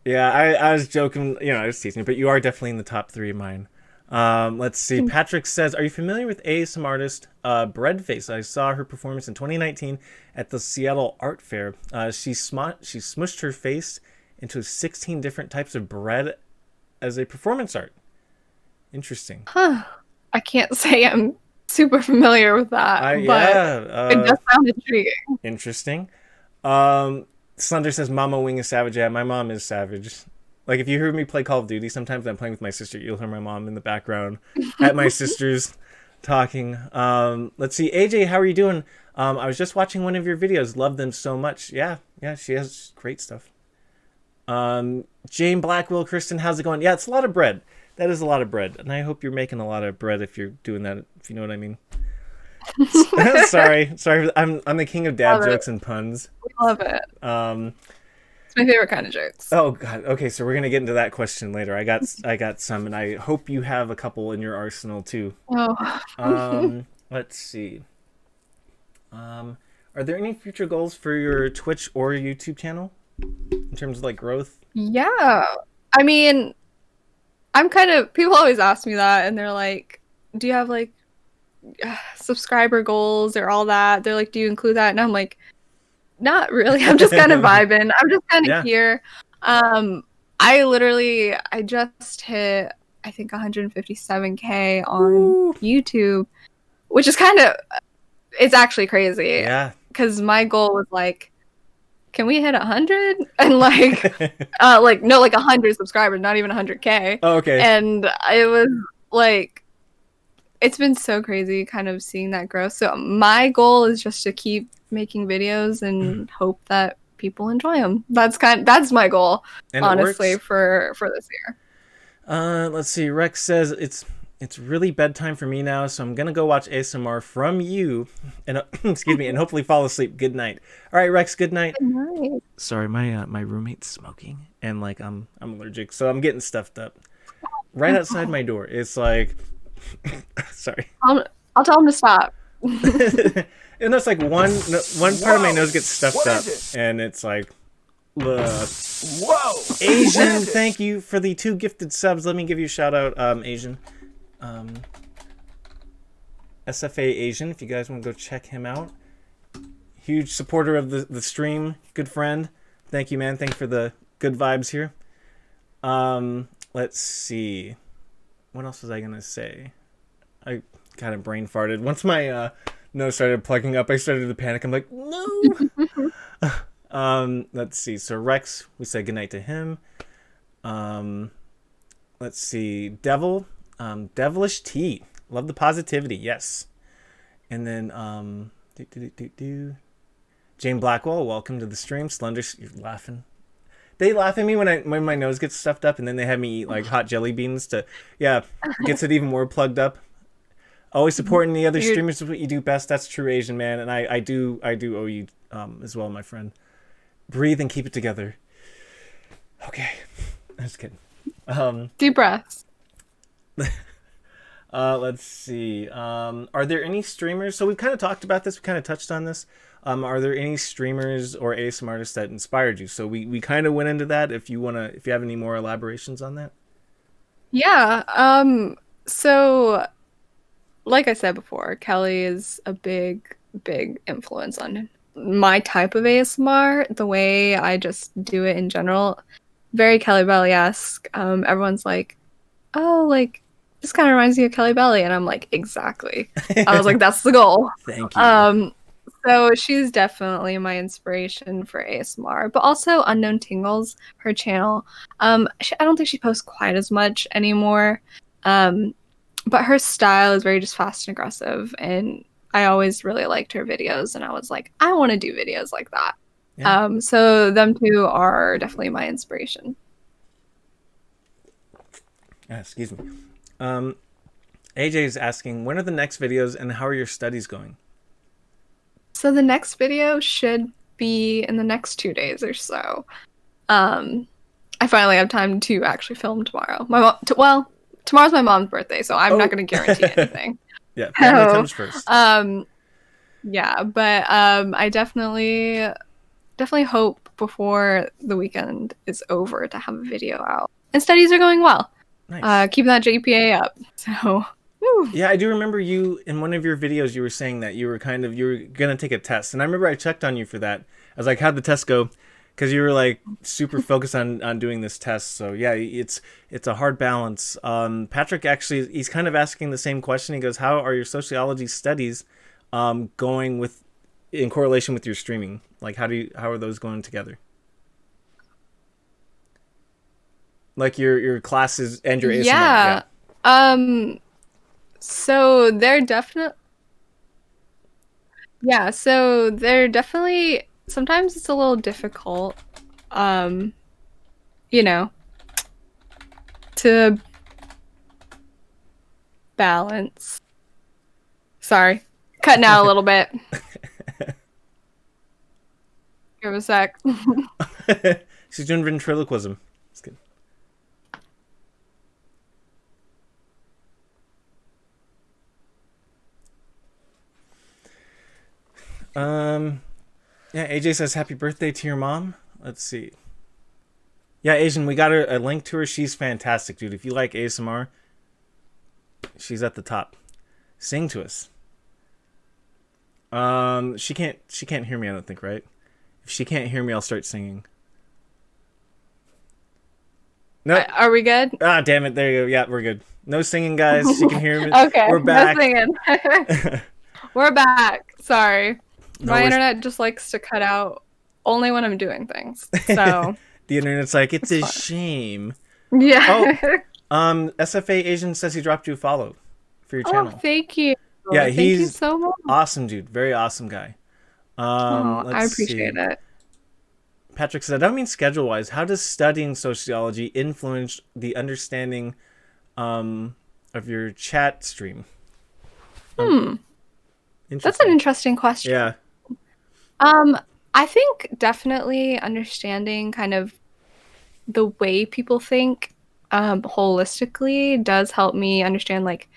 Yeah, I was joking, I was teasing you, but you are definitely in the top 3 of mine. Let's see. Patrick says, are you familiar with ASMR artist Breadface? I saw her performance in 2019 at the Seattle Art Fair. She smushed her face into 16 different types of bread as a performance art. Interesting. Huh. I can't say I'm super familiar with that, but it does sound intriguing. Interesting. Slender says, Mama Wing is savage. Yeah, my mom is savage. Like, if you hear me play Call of Duty, sometimes I'm playing with my sister, you'll hear my mom in the background at my sister's talking. Let's see. AJ, how are you doing? I was just watching one of your videos. Love them so much. Yeah, she has great stuff. Jane Blackwell, Kristen, how's it going? Yeah, it's a lot of bread. That is a lot of bread. And I hope you're making a lot of bread if you're doing that, if you know what I mean. Sorry. I'm the king of dad jokes and puns. We love it. It's my favorite kind of jokes. Oh God. Okay, so we're gonna get into that question later. I got some, and I hope you have a couple in your arsenal too. Oh. Let's see. Are there any future goals for your Twitch or YouTube channel in terms of like growth? Yeah. I mean, people always ask me that, and they're like, "Do you have like subscriber goals or all that?" They're like, do you include that? And I'm like, not really. I'm just kind of vibing. I'm just kind of here. I just hit, I think, 157K on YouTube, which is it's actually crazy. Yeah. Because my goal was like, can we hit 100? And like, no, like 100 subscribers, not even 100K. Oh, okay. And it was like, it's been so crazy kind of seeing that growth. So my goal is just to keep making videos and hope that people enjoy them. That's my goal, and honestly, for this year. Let's see. Rex says it's really bedtime for me now, so I'm gonna go watch ASMR from you, and excuse me, and hopefully fall asleep. Good night. All right, Rex. Good night. Good night. Sorry, my roommate's smoking, and like I'm allergic, so I'm getting stuffed up. Right outside my door. It's like, sorry. I'll tell him to stop. And that's like one part of my nose gets stuffed up, and it's like, whoa, Asian, thank you for the 2 gifted subs. Let me give you a shout out, Asian, SFA Asian. If you guys want to go check him out, huge supporter of the stream, good friend. Thank you, man. Thank you for the good vibes here. Let's see, what else was I gonna say? I kind of brain farted once my nose started plugging up. I started to panic. I'm like, no. Let's see. So Rex, we said goodnight to him. Let's see. Devilish Tea. Love the positivity. Yes. And then Jane Blackwell, welcome to the stream. Slender, you're laughing. They laugh at me when my nose gets stuffed up, and then they have me eat like hot jelly beans to gets it even more plugged up. Always supporting the other streamers is what you do best. That's true, Asian man, and I do owe you as well, my friend. Breathe and keep it together. Okay, I'm just kidding. Deep breaths. Let's see. Are there any streamers? So we've kind of talked about this. We kind of touched on this. Are there any streamers or ASMR artists that inspired you? So we kind of went into that. If you have any more elaborations on that. Yeah. So, like I said before, Kelly is a big influence on my type of ASMR, the way I just do it in general. Very Kelly Belly-esque. Everyone's like, oh, like, this kind of reminds me of Kelly Belly. And I'm like, exactly. I was like, that's the goal. Thank you. So she's definitely my inspiration for ASMR, but also Unknown Tingles, her channel. I don't think she posts quite as much anymore. But her style is very just fast and aggressive, and I always really liked her videos, and I was like, I want to do videos like that. Yeah. So them two are definitely my inspiration. Excuse me. AJ is asking, when are the next videos, and how are your studies going? So the next video should be in the next 2 days or so. I finally have time to actually film tomorrow. Tomorrow's my mom's birthday, so I'm not going to guarantee anything. Yeah, family comes first. Yeah, but I definitely hope before the weekend is over to have a video out. And studies are going well. Nice. Keeping that GPA up. So, woo. Yeah, I do remember you in one of your videos. You were saying that you were gonna take a test, and I remember I checked on you for that. I was like, "How'd the test go?" Because you were like super focused on doing this test. So yeah, it's a hard balance. Patrick actually, he's kind of asking the same question. He goes, "How are your sociology studies going in correlation with your streaming? Like, how are those going together? Like your classes and your ASMR." Yeah. So they're definitely sometimes it's a little difficult, to balance. Sorry, cutting out a little bit. Give a sec. She's doing ventriloquism. It's good. Yeah, AJ says happy birthday to your mom. Let's see. Yeah, Asian, we got a link to her. She's fantastic, dude. If you like ASMR, she's at the top. Sing to us. She can't hear me, I don't think, right? If she can't hear me, I'll start singing. No. Are we good? Ah, damn it. There you go. Yeah, we're good. No singing, guys. She can hear me. Okay. We're back. No singing. We're back. Sorry. My internet just likes to cut out only when I'm doing things. So the internet's like, it's a fun. shame. Yeah. SFA Asian says he dropped you a follow for your channel. Oh, thank you. Yeah, thank he's you so much. Awesome dude. Very awesome guy. I appreciate it. Patrick said, I don't mean schedule-wise. How does studying sociology influence the understanding of your chat stream? That's an interesting question. Yeah. I think definitely understanding kind of the way people think holistically does help me understand, like,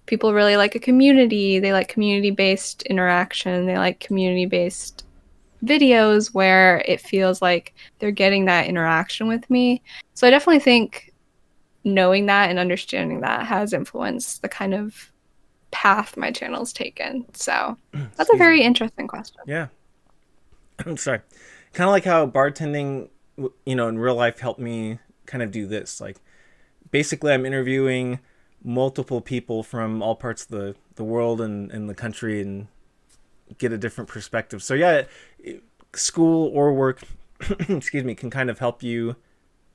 people really like a community. They like community-based interaction. They like community-based videos where it feels like they're getting that interaction with me. So I definitely think knowing that and understanding that has influenced the kind of path my channel's taken. So that's a very interesting question. Yeah. I'm sorry. Kind of like how bartending, in real life helped me kind of do this. Like, basically I'm interviewing multiple people from all parts of the world and the country and get a different perspective. So yeah, school or work, excuse me, can kind of help you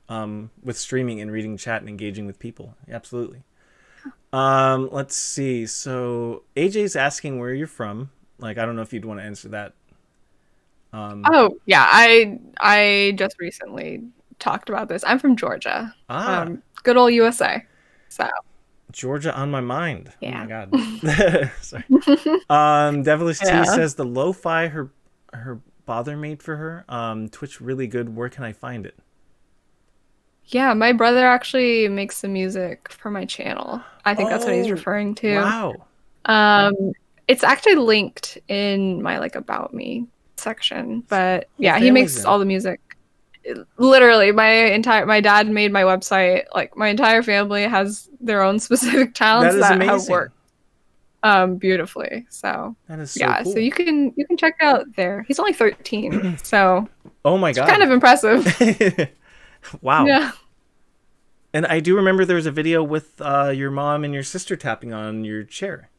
with streaming and reading chat and engaging with people. Absolutely. Let's see. So AJ's asking where you're from. Like, I don't know if you'd want to answer that. Oh yeah, I just recently talked about this. I'm from Georgia. Good old USA. So Georgia on my mind. Yeah. Oh my god. Sorry. Devilish T says the lo-fi her father made for her. Twitch really good. Where can I find it? Yeah, my brother actually makes the music for my channel. I think that's what he's referring to. Wow. It's actually linked in my like about me section, but yeah, he makes all the music. Literally, my dad made my website. Like, my entire family has their own specific talents that have worked beautifully. So that is so cool. So you can check it out there. He's only 13, so oh my god, it's kind of impressive. Wow. Yeah. And I do remember there was a video with your mom and your sister tapping on your chair.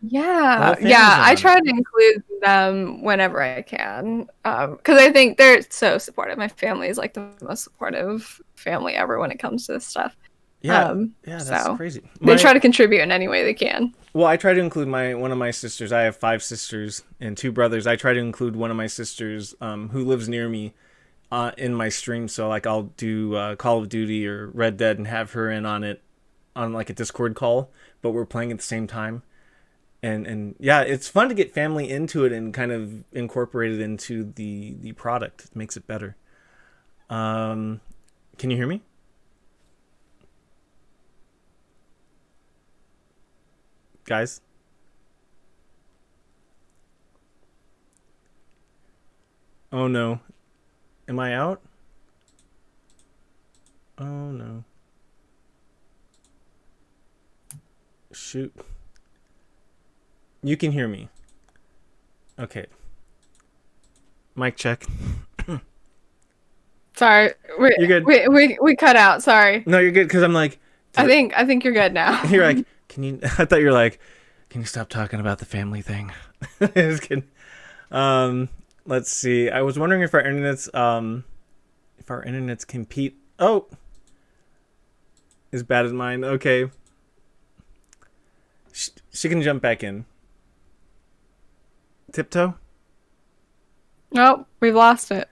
Yeah, I try to include them whenever I can, because I think they're so supportive. My family is like the most supportive family ever when it comes to this stuff. Yeah, that's crazy. They try to contribute in any way they can. Well, I try to include one of my sisters. I have 5 sisters and 2 brothers. I try to include one of my sisters who lives near me in my stream. So like I'll do Call of Duty or Red Dead and have her in on it on like a Discord call, but we're playing at the same time. And yeah, it's fun to get family into it and kind of incorporate it into the product. It makes it better. Can you hear me? Guys? Oh no. Am I out? Oh no. Shoot. You can hear me. Okay. Mic check. Sorry. You're good. We cut out. Sorry. No, you're good because I'm like. I think you're good now. You're like, can you? I thought you were like, can you stop talking about the family thing? Just kidding. Let's see. I was wondering if our internets compete. Oh, as bad as mine. Okay. She can jump back in. Tiptoe? Nope, we've lost it.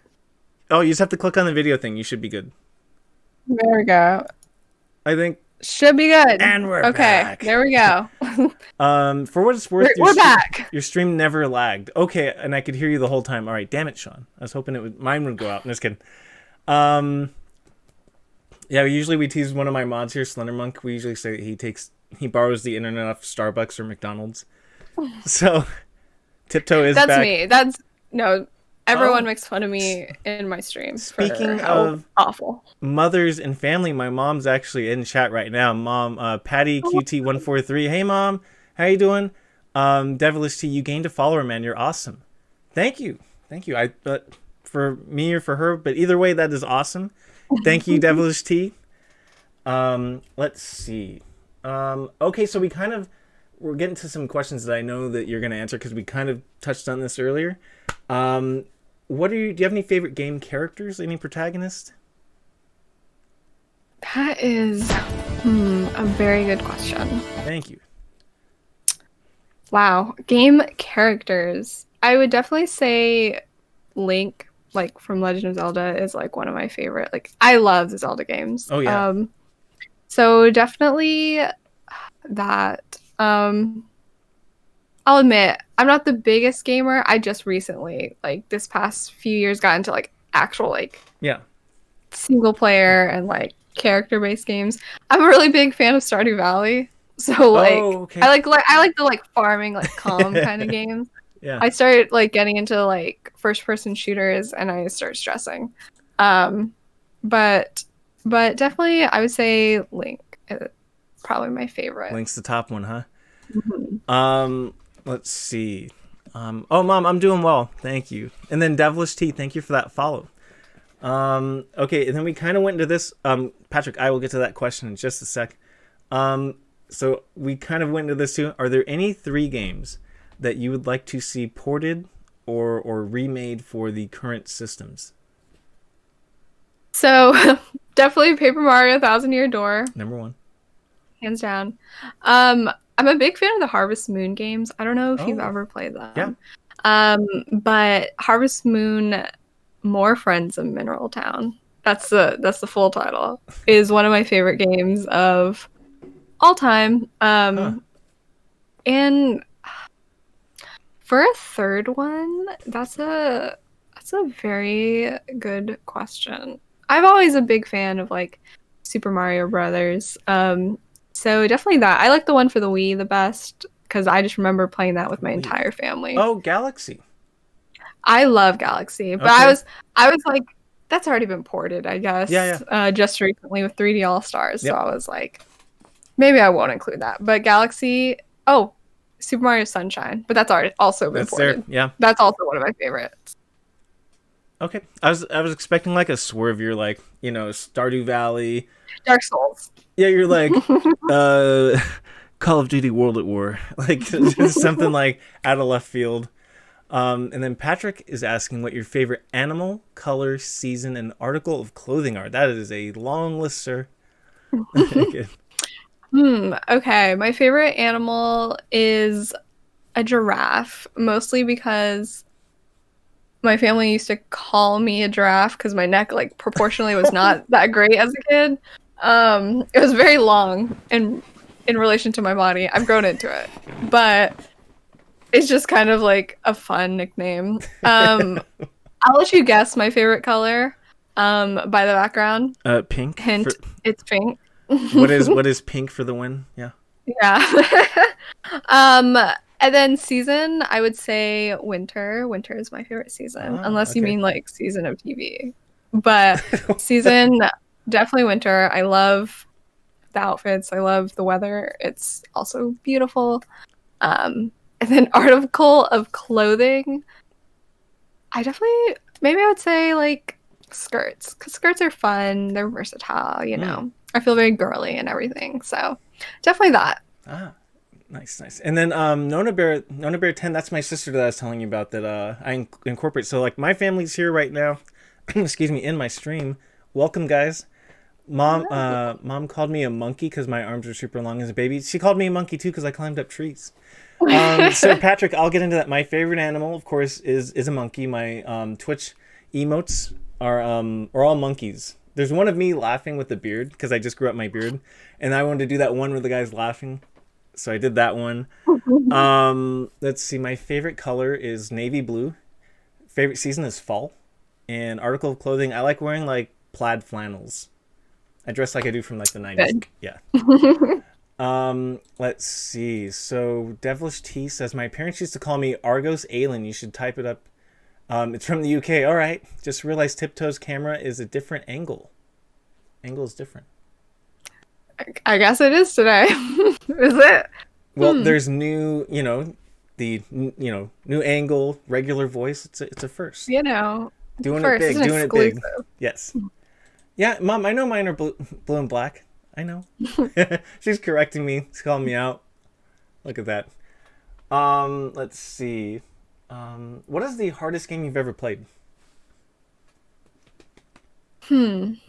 Oh, you just have to click on the video thing. You should be good. There we go. I think. Should be good. And we're back. There we go. For what it's worth, we're back. Your stream never lagged. Okay, and I could hear you the whole time. All right, damn it, Sean. I was hoping mine would go out. I'm just kidding. Yeah, usually we tease one of my mods here, Slendermonk. We usually say he borrows the internet off Starbucks or McDonald's. So, Tiptoe is back. That's me. Everyone makes fun of me in my streams. Speaking of awful mothers and family, my mom's actually in chat right now. Mom, Patty QT143. Hey, Mom. How you doing? Devilish T, you gained a follower, man. You're awesome. Thank you. But for me or for her, but either way, that is awesome. Thank you, Devilish T. Let's see. Okay, so we're getting to some questions that I know that you're going to answer because we kind of touched on this earlier. Do you have any favorite game characters? Any protagonists? That is a very good question. Thank you. Wow. Game characters. I would definitely say Link, like from Legend of Zelda, is like one of my favorite. Like I love the Zelda games. Oh yeah. So definitely that. I'll admit, I'm not the biggest gamer. I just recently, like this past few years, got into like actual like single player and like character-based games. I'm a really big fan of Stardew Valley. So like I like the like farming, like calm kind of games. Yeah. I started like getting into like first-person shooters and I start stressing. But definitely I would say Link is probably my favorite. Link's the top one, huh? Mm-hmm. Let's see. Oh, Mom, I'm doing well. Thank you. And then Devilish T, thank you for that follow. Okay, and then we kind of went into this. Patrick, I will get to that question in just a sec. So we kind of went into this too. Are there any 3 games that you would like to see ported or remade for the current systems? So definitely Paper Mario Thousand Year Door. Number 1. Hands down. I'm a big fan of the Harvest Moon games. I don't know if you've ever played them. Yeah. But Harvest Moon More Friends of Mineral Town. That's the full title. Is one of my favorite games of all time. And for a third one, that's a very good question. I'm always a big fan of like Super Mario Brothers. So definitely that. I like the one for the Wii the best because I just remember playing that with my entire family. Oh, Galaxy. I love Galaxy, but I was like, that's already been ported, I guess. Yeah. Just recently with 3D All Stars, so I was like, maybe I won't include that. But Galaxy, Super Mario Sunshine, but that's already also been ported. Yeah, that's also one of my favorites. Okay, I was expecting like a swerve. You're like, Stardew Valley, Dark Souls. Yeah, you're like, Call of Duty World at War, like something like out of left field. And then Patrick is asking what your favorite animal, color, season, and article of clothing are. That is a long list, sir. Okay, my favorite animal is a giraffe, mostly because my family used to call me a giraffe because my neck, like, proportionally was not that great as a kid. It was very long in relation to my body. I've grown into it, but it's just kind of like a fun nickname. I'll let you guess my favorite color by the background. Pink. Hint, it's pink. What is pink for the win? Yeah. And then season, I would say winter. Winter is my favorite season, unless you mean like season of TV. But season, definitely winter. I love the outfits. I love the weather. It's also beautiful. And then article of clothing, maybe I would say like skirts, because skirts are fun. They're versatile, I feel very girly and everything. So definitely that. Nice. And then Nona Bear 10, that's my sister that I was telling you about that I incorporate. So like my family's here right now, excuse me, in my stream. Welcome, guys. Mom called me a monkey because my arms are super long as a baby. She called me a monkey too because I climbed up trees. So Patrick, I'll get into that. My favorite animal, of course, is a monkey. My Twitch emotes are all monkeys. There's one of me laughing with the beard because I just grew up my beard, and I wanted to do that one where the guy's laughing, so I did that one. Let's see. My favorite color is navy blue. Favorite season is fall. And article of clothing, I like wearing like plaid flannels. I dress like I do from like the 90s. Good. Yeah. Let's see. So Devilish T says, my parents used to call me Argos Alien. You should type it up. It's from the UK. All right. Just realized Tiptoe's camera is a different angle. Angle is different. I guess it is today. Is it? Well, there's new, new angle, regular voice. It's a first. Doing it big, doing it big. Yes. Yeah, Mom, I know mine are blue and black. I know. She's correcting me. She's calling me out. Look at that. Let's see. What is the hardest game you've ever played? That's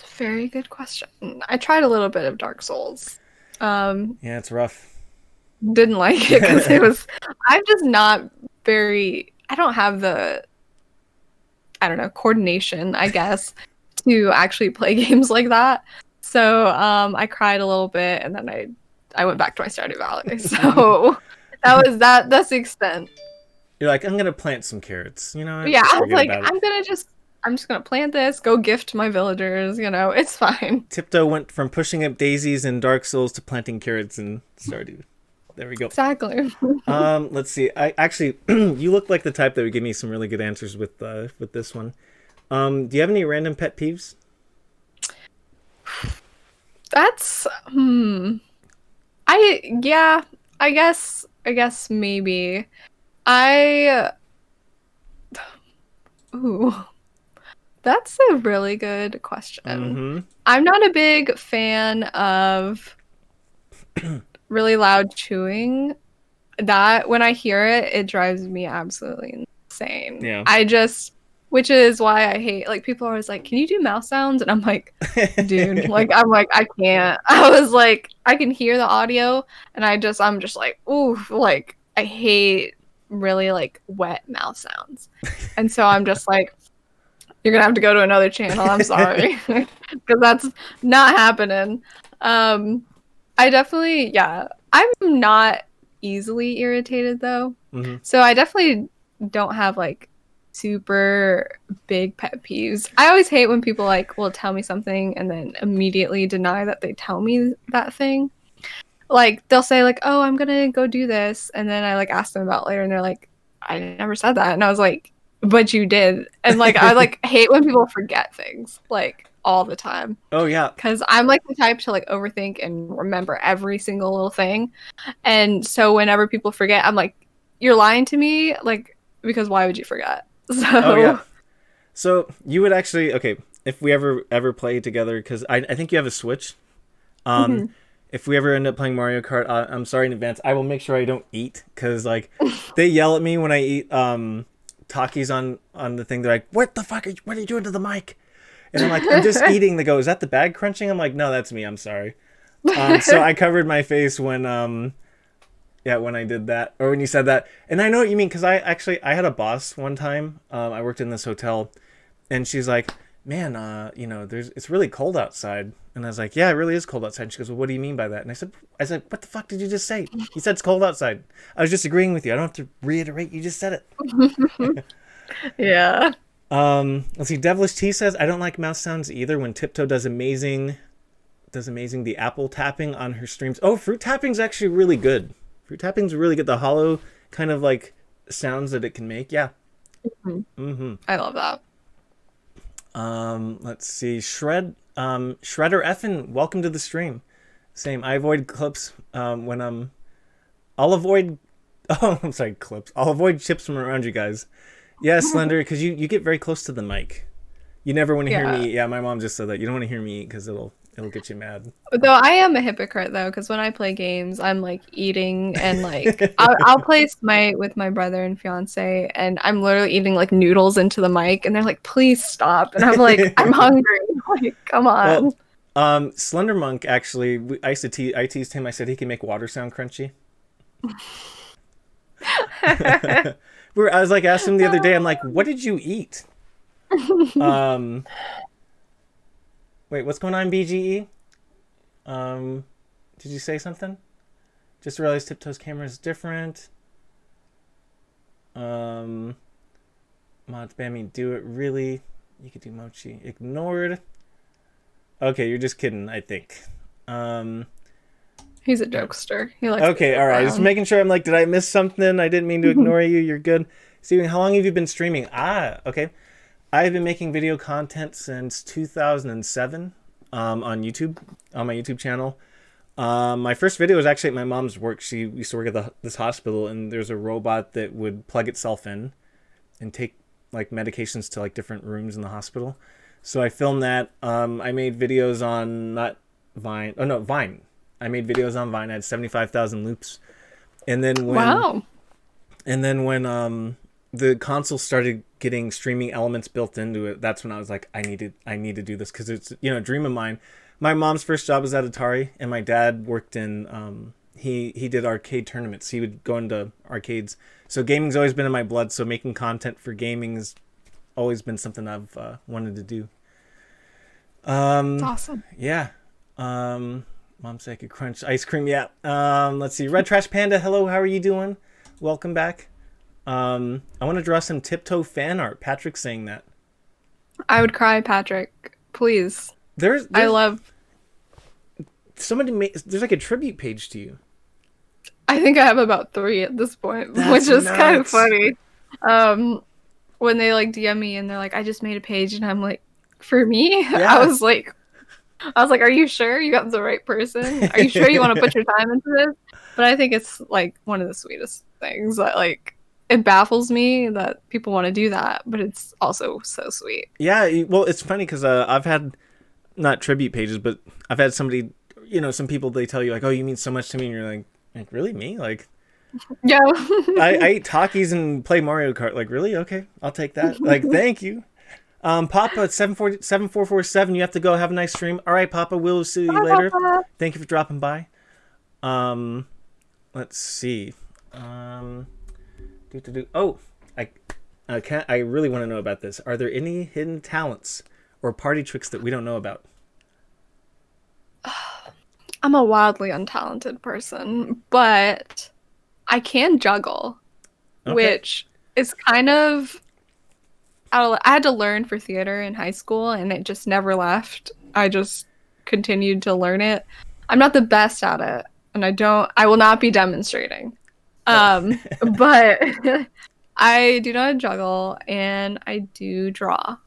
a very good question. I tried a little bit of Dark Souls. Yeah, it's rough. Didn't like it because I'm just not very, I don't have the, I don't know, coordination, I guess, to actually play games like that. So I cried a little bit, and then I went back to my Stardew Valley. So that's the extent. You're like, I'm gonna plant some carrots. You know what? Yeah, I was Forget like, about it. I'm just gonna plant this, go gift my villagers, it's fine. Tiptoe went from pushing up daisies in Dark Souls to planting carrots in Stardew. There we go. Exactly. Let's see. I actually, you look like the type that would give me some really good answers with this one. Do you have any random pet peeves? That's I guess maybe. Ooh. That's a really good question. Mm-hmm. I'm not a big fan of really loud chewing. That when I hear it, it drives me absolutely insane. Yeah. Which is why I hate, like, people are always like, can you do mouse sounds? And I'm like, dude, like, I can't. I was like, I can hear the audio, and I'm just like, ooh, like, I hate really, like, wet mouth sounds. And so I'm just like, you're gonna have to go to another channel, I'm sorry. Because that's not happening. I definitely, I'm not easily irritated, though. Mm-hmm. So I definitely don't have, like, super big pet peeves. I always hate when people like will tell me something and then immediately deny that they tell me that thing. Like they'll say like, "Oh, I'm gonna go do this," and then I like ask them about it later, and they're like, "I never said that," and I was like, "But you did." And like I like hate when people forget things like all the time. Oh yeah, because I'm like the type to like overthink and remember every single little thing, and so whenever people forget, I'm like, "You're lying to me," like because why would you forget? So. Oh yeah. So you would actually if we ever play together because I think you have a Switch. If we ever end up playing Mario Kart, I'm sorry in advance. I will make sure I don't eat because like they yell at me when I eat Takis on the thing. They're like, "What the fuck? What are you doing to the mic?" And I'm like, "I'm just eating." They go, "Is that the bag crunching?" I'm like, "No, that's me. I'm sorry." So I covered my face when when I did that, or when you said that. And I know what you mean, because I had a boss one time. I worked in this hotel, and she's like, "Man, it's really cold outside." And I was like, "Yeah, it really is cold outside." And she goes, "Well, what do you mean by that?" And I said, "What the fuck did you just say? You said it's cold outside. I was just agreeing with you. I don't have to reiterate. You just said it." Yeah. Let's see. Devilish T says, "I don't like mouse sounds either. When Tiptoe does amazing the apple tapping on her streams. Oh, fruit tapping's actually really good. Fruit tapping's really good. The hollow kind of like sounds that it can make. Yeah. I love that. Let's see. Shredder Effin, welcome to the stream. Same. I avoid clips when I'll avoid I'm sorry, clips. I'll avoid chips from around you guys. Yeah, Slender, because you get very close to the mic. You never want to hear me eat. Yeah, my mom just said that. You don't want to hear me eat because it'll get you mad. Though I am a hypocrite though, because when I play games, I'm like eating and like I'll play Smite with my brother and fiance, and I'm literally eating like noodles into the mic, and they're like, "Please stop!" And I'm like, "I'm hungry." Like, come on. Well, Slender Monk actually, I teased him. I said he can make water sound crunchy. I was like, asked him the other day. I'm like, "What did you eat?" Wait, what's going on, BGE? Did you say something? Just realized Tiptoe's camera is different. Mod spamming, do it really? You could do Mochi. Ignored. Okay, you're just kidding, I think. He's a jokester. He likes. Okay, all right. Just making sure. I'm like, did I miss something? I didn't mean to ignore you. You're good. Steven, how long have you been streaming? Okay. I've been making video content since 2007 on YouTube, on my YouTube channel. My first video was actually at my mom's work. She used to work at this hospital, and there's a robot that would plug itself in and take like medications to like different rooms in the hospital. So I filmed that. I made videos on Vine. I made videos on Vine. I had 75,000 loops. And then when the console started getting streaming elements built into it, that's when I was like, I need to do this, because it's, you know, a dream of mine. My mom's first job was at Atari, and my dad worked in he did arcade tournaments. He would go into arcades. So gaming's always been in my blood. So making content for gaming has always been something I've wanted to do. That's awesome. Yeah. Mom said I could crunch ice cream. Yeah. Let's see. Red Trash Panda. Hello. How are you doing? Welcome back. I want to draw some Tiptoe fan art. Patrick's saying that. I would cry, Patrick. Please. There's I love. Somebody made. There's like a tribute page to you. I think I have about 3 at this point, That's which is nuts. kind of funny. When they like DM me and they're like, I just made a page, and I'm like, for me? Yeah. I was like, are you sure you got the right person? Are you sure you want to put your time into this? But I think it's like one of the sweetest things that like it baffles me that people want to do that, but it's also so sweet. Yeah, well, it's funny because I've had not tribute pages, but I've had somebody, you know, some people, they tell you like, oh, you mean so much to me, and you're like really, me? Like, Yeah. I eat Takis and play Mario Kart. Like, really? Okay, I'll take that. Like, thank you. Papa, it's 7447. You have to go. Have a nice stream. All right, Papa, we'll see you later. Papa. Thank you for dropping by. Let's see. Oh, I really want to know about this. Are there any hidden talents or party tricks that we don't know about? I'm a wildly untalented person, but I can juggle, Okay. which is kind of. I had to learn for theater in high school, and it just never left. I just continued to learn it. I'm not the best at it, and I will not be demonstrating. But I do not juggle, and I do draw.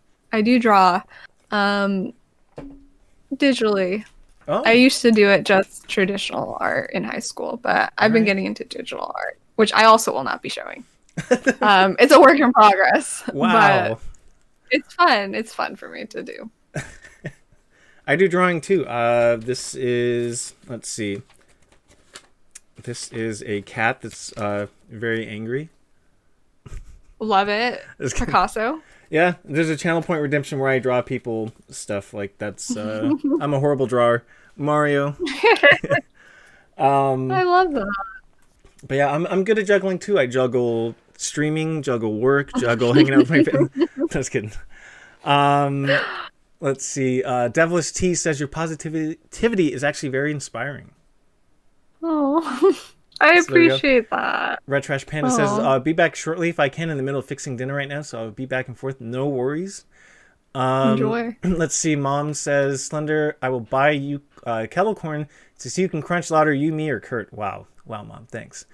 Digitally. Oh, I used to do it just traditional art in high school, but I've been Alright. getting into digital art, which I also will not be showing. It's a work in progress. wow. But it's fun. It's fun for me to do. I do drawing too. This is, let's see. This is a cat that's very angry. Love it. It's- Picasso. Yeah, there's a Channel Point Redemption where I draw people stuff like that's. I'm a horrible drawer. Mario. I love that. But yeah, I'm good at juggling too. I juggle streaming, juggle work, juggle hanging out with my family. Just kidding. Let's see. Devilish T says your positivity is actually very inspiring. Oh, I So there you go. appreciate that. Red Trash Panda Aw. says, be back shortly if I can, in the middle of fixing dinner right now, so I'll be back and forth. No worries. Enjoy. Let's see. Mom says, Slender, I will buy you kettle corn to see who can crunch louder, you, me, or Kurt. Wow, Mom. Thanks.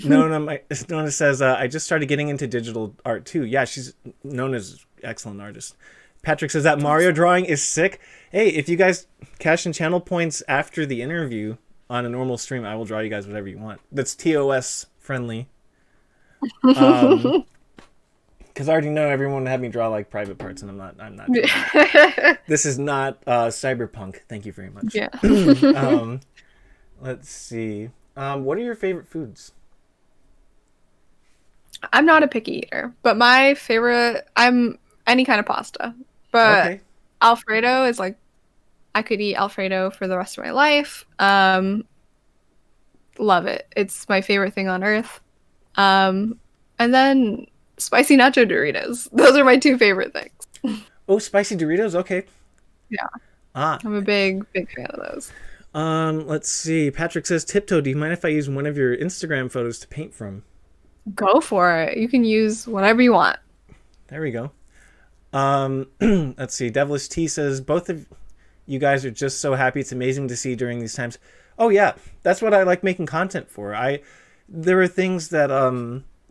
Nona says, I just started getting into digital art too. Yeah, she's known as excellent artist. Patrick says that Mario drawing is sick. Hey, if you guys cash in channel points after the interview on a normal stream, I will draw you guys whatever you want. That's TOS friendly. Because I already know everyone had me draw like private parts, and I'm not doing that. This is not cyberpunk. Thank you very much. Yeah. Let's see. What are your favorite foods? I'm not a picky eater, but my favorite, I'm any kind of pasta. But Okay. Alfredo is like, I could eat Alfredo for the rest of my life. Love it. It's my favorite thing on earth. And then spicy nacho Doritos. Those are my 2 favorite things. Oh, spicy Doritos. Okay. Yeah. Ah. I'm a big fan of those. Let's see. Patrick says, Tiptoe, do you mind if I use one of your Instagram photos to paint from? Go for it. You can use whatever you want. There we go. Let's see. Devilish T says, both of you guys are just so happy. It's amazing to see during these times. Oh yeah, that's what I like making content for. There are things that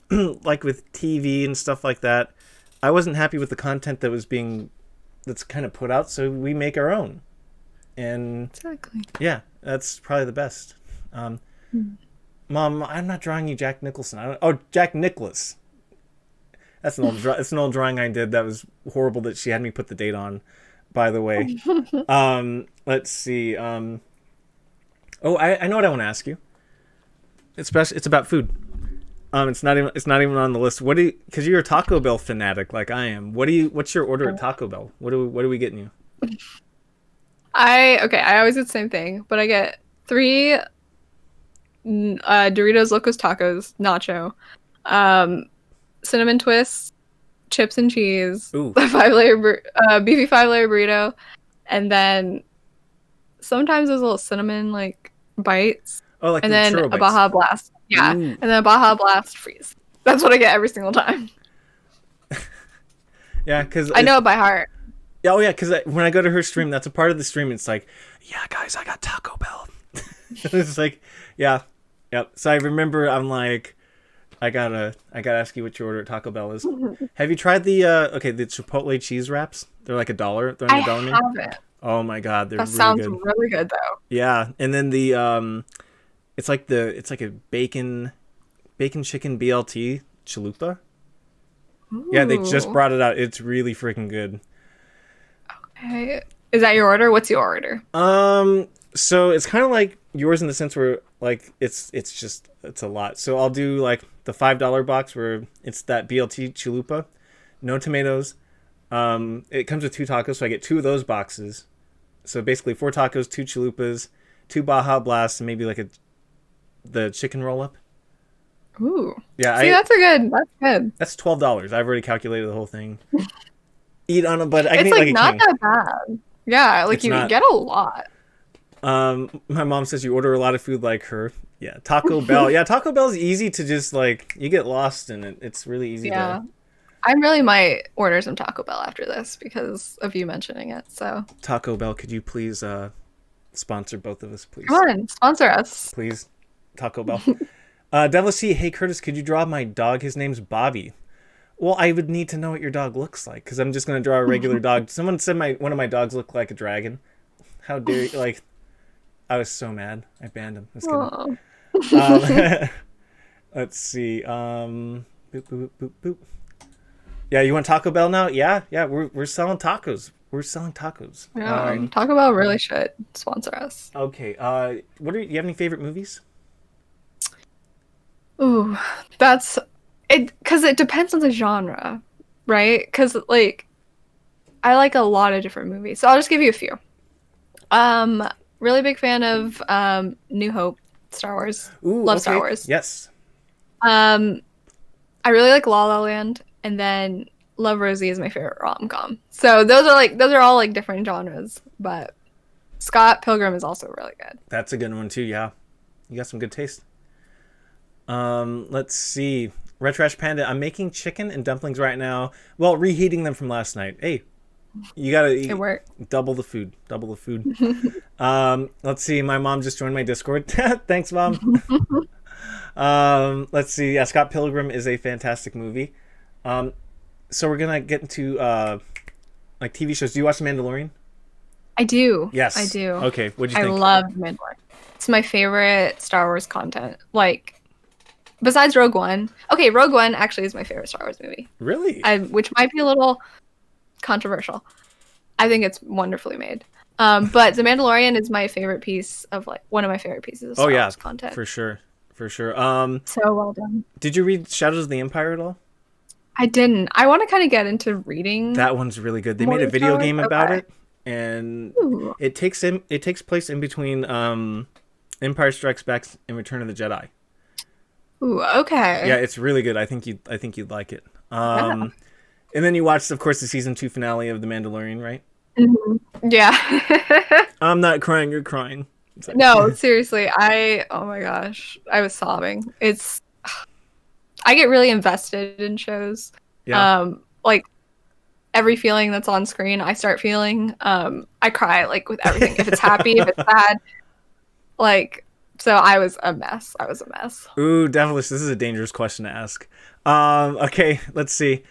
like with TV and stuff like that, I wasn't happy with the content that's kind of put out, so we make our own. And Exactly. yeah, that's probably the best. Mom, I'm not drawing you Jack Nicholson. Jack Nicholas. That's an old drawing I did. That was horrible that she had me put the date on, by the way. Let's see. I know what I want to ask you. It's about food. It's not even on the list. What do you? Because you're a Taco Bell fanatic like I am. What's your order at Taco Bell? What are we getting you? I always get the same thing, but I get 3 Doritos Locos Tacos Nacho, cinnamon twists, chips and cheese, Ooh. the 5-layer beefy 5-layer burrito, and then sometimes those little cinnamon like bites. Oh, like and the then churro a bites. Baja Blast. Yeah, Ooh. and then a Baja Blast freeze. That's what I get every single time. Yeah, because I know it by heart. Oh yeah, because when I go to her stream, that's a part of the stream. It's like, yeah, guys, I got Taco Bell. It's like, yeah, yep. So I remember I'm like, I gotta ask you what your order at Taco Bell is. Have you tried the Chipotle cheese wraps? They're like $1. They're in the dollar menu. Haven't. Oh my god, they're That really sounds good. really good though. Yeah, and then the it's like a bacon chicken BLT chalupa. Ooh. Yeah, they just brought it out. It's really freaking good. Okay. Is that your order? What's your order? So it's kind of like yours in the sense where like it's a lot. So I'll do like the $5 box where it's that BLT chalupa, no tomatoes. It comes with 2 tacos, so I get 2 of those boxes. So basically 4 tacos, 2 chalupas, 2 Baja Blasts, and maybe like the chicken roll up. Ooh. Yeah, See, that's good. That's $12. I've already calculated the whole thing. Eat on it, but I It's can eat like like a not king. that bad. Yeah, like It's you not. get a lot. My mom says you order a lot of food like her. Yeah, Taco Bell. Yeah, Taco Bell's easy to just like you get lost in it. It's really easy Yeah. to. I really might order some Taco Bell after this because of you mentioning it. So Taco Bell, could you please sponsor both of us, please? come on, sponsor us. Please, Taco Bell. Devil C, hey Curtis, could you draw my dog? His name's Bobby. Well, I would need to know what your dog looks like because I'm just gonna draw a regular dog. Someone said one of my dogs looked like a dragon. How dare you? Like, I was so mad. I banned him. Just kidding. Let's see. Boop, boop, boop, boop. Yeah, you want Taco Bell now? Yeah. We're selling tacos. We're selling tacos. Yeah, Taco Bell really should sponsor us. Okay. You have any favorite movies? Ooh, that's it. Because it depends on the genre, right? Because like, I like a lot of different movies, so I'll just give you a few. Really big fan of New Hope, Star Wars. Ooh, Love okay. Star Wars. Yes. I really like La La Land, and then Love Rosie is my favorite rom-com. So those are all like different genres, but Scott Pilgrim is also really good. That's a good one too. Yeah, you got some good taste. Let's see. Red Trash Panda. I'm making chicken and dumplings right now. Well, reheating them from last night. Hey, you gotta eat. It worked. Double the food. Let's see. My mom just joined my Discord. Thanks, Mom. Let's see. Yeah, Scott Pilgrim is a fantastic movie. So we're gonna get into like TV shows. Do you watch The Mandalorian? I do. Yes. I do. Okay. What'd you think? I love Mandalorian. It's my favorite Star Wars content. Like, besides Rogue One. Okay, Rogue One actually is my favorite Star Wars movie. Really? Which might be a little controversial. I think it's wonderfully made. But The Mandalorian is my favorite piece of one of my favorite pieces of Star Wars content. For sure. So well done. Did you read Shadows of the Empire at all? I didn't. I want to kind of get into reading. That one's really good. They made a video game about it, and it takes place in between Empire Strikes Back and Return of the Jedi. Ooh, okay. Yeah, it's really good. I think you'd like it. And then you watched, of course, the season 2 finale of The Mandalorian, right? Mm-hmm. Yeah. I'm not crying. You're crying. Like... No, seriously. Oh my gosh, I was sobbing. I get really invested in shows. Yeah. Like every feeling that's on screen, I start feeling. I cry like with everything. If it's happy, if it's sad, like. So I was a mess. Ooh, devilish. This is a dangerous question to ask. Okay, let's see.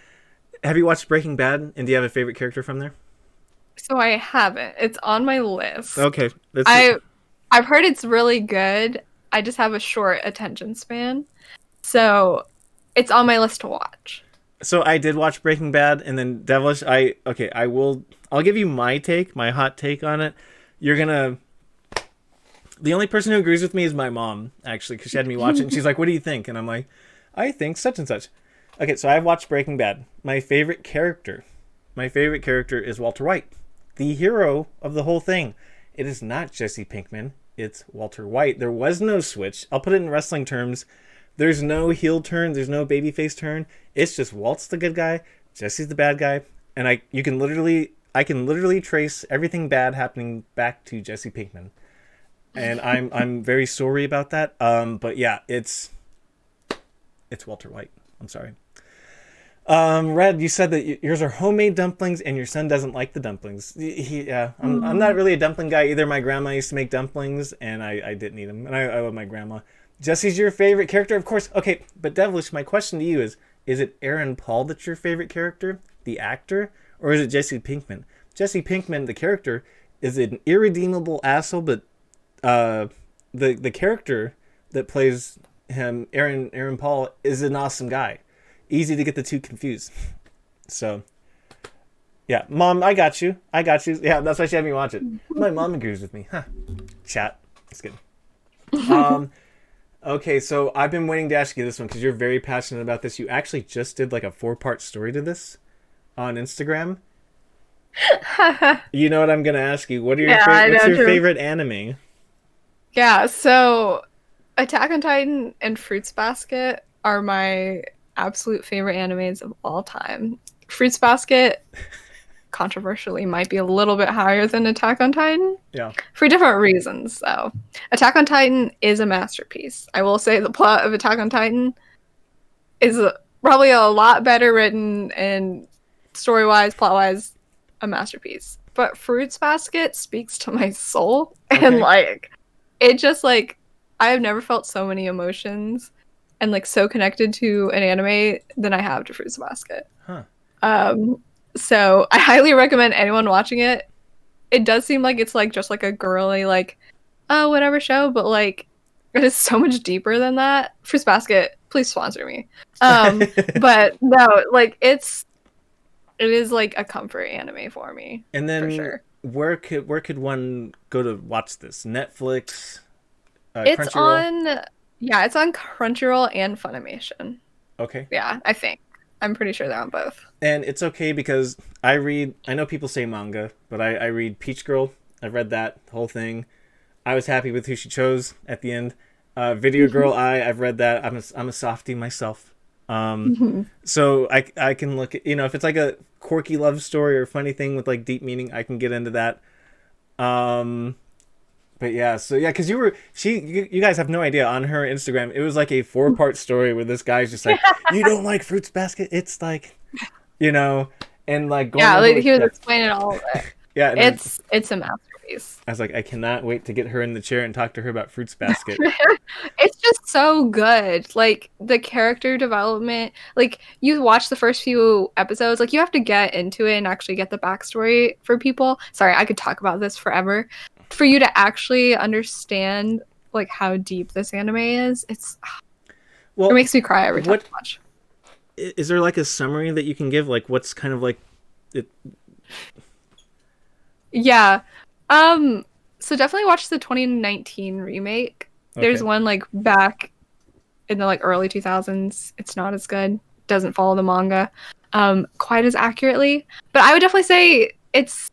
Have you watched Breaking Bad? And do you have a favorite character from there? So I haven't. It's on my list. Okay. I've heard it's really good. I just have a short attention span. So it's on my list to watch. So I did watch Breaking Bad, and then devilish. I'll give you my hot take on it. The only person who agrees with me is my mom, actually, because she had me watch it, and she's like, what do you think? And I'm like, I think such and such. Okay, so I've watched Breaking Bad. My favorite character is Walter White, the hero of the whole thing. It is not Jesse Pinkman. It's Walter White. There was no switch. I'll put it in wrestling terms. There's no heel turn. There's no babyface turn. It's just Walt's the good guy, Jesse's the bad guy, and I can literally trace everything bad happening back to Jesse Pinkman. And I'm very sorry about that. But yeah, it's Walter White. I'm sorry. Red, you said that yours are homemade dumplings and your son doesn't like the dumplings. I'm not really a dumpling guy either. My grandma used to make dumplings and I didn't eat them. And I love my grandma. Jesse's your favorite character, of course. Okay, but Devilish, my question to you is it Aaron Paul that's your favorite character, the actor, or is it Jesse Pinkman? Jesse Pinkman, the character, is an irredeemable asshole, but the character that plays him, Aaron Paul, is an awesome guy. Easy to get the two confused. So, yeah. Mom, I got you. Yeah, that's why she had me watch it. My mom agrees with me. Huh. Chat. Just kidding. Okay, so I've been waiting to ask you this one because you're very passionate about this. You actually just did like a 4-part story to this on Instagram. You know what I'm going to ask you? What's your favorite anime? Yeah, so Attack on Titan and Fruits Basket are my absolute favorite animes of all time. Fruits Basket, controversially, might be a little bit higher than Attack on Titan. Yeah. For different reasons, though. Attack on Titan is a masterpiece. I will say the plot of Attack on Titan is probably a lot better written and story-wise, plot-wise, a masterpiece. But Fruits Basket speaks to my soul. Okay. And, like, it just, like, I have never felt so many emotions and like so connected to an anime than I have to Fruits Basket. Huh. So I highly recommend anyone watching it. It does seem like it's like just like a girly like whatever show, but like it is so much deeper than that. Fruits Basket, please sponsor me. But no, like it is like a comfort anime for me. And then for sure. where could one go to watch this? Netflix? It's Crunchyroll? it's on Crunchyroll and Funimation. Okay. Yeah, I think. I'm pretty sure they're on both. And it's okay because I know people say manga, but I read Peach Girl. I've read that whole thing. I was happy with who she chose at the end. Video Girl I've read that. I'm a softie myself. So I can look at, if it's like a quirky love story or funny thing with like deep meaning, I can get into that. But yeah, so yeah, because you guys have no idea, on her Instagram, it was like a 4-part story where this guy's just like, you don't like Fruits Basket? It's like, and like going he was explaining all of it. Yeah, it's a masterpiece. I was like, I cannot wait to get her in the chair and talk to her about Fruits Basket. It's just so good. Like the character development, like you watch the first few episodes, like you have to get into it and actually get the backstory for people. Sorry, I could talk about this forever. For you to actually understand like how deep this anime is, it makes me cry every time I watch. Is there like a summary that you can give? Like what's kind of like it? Yeah. So definitely watch the 2019 remake. Okay. There's one like back in the like early 2000s. It's not as good. Doesn't follow the manga quite as accurately. But I would definitely say it's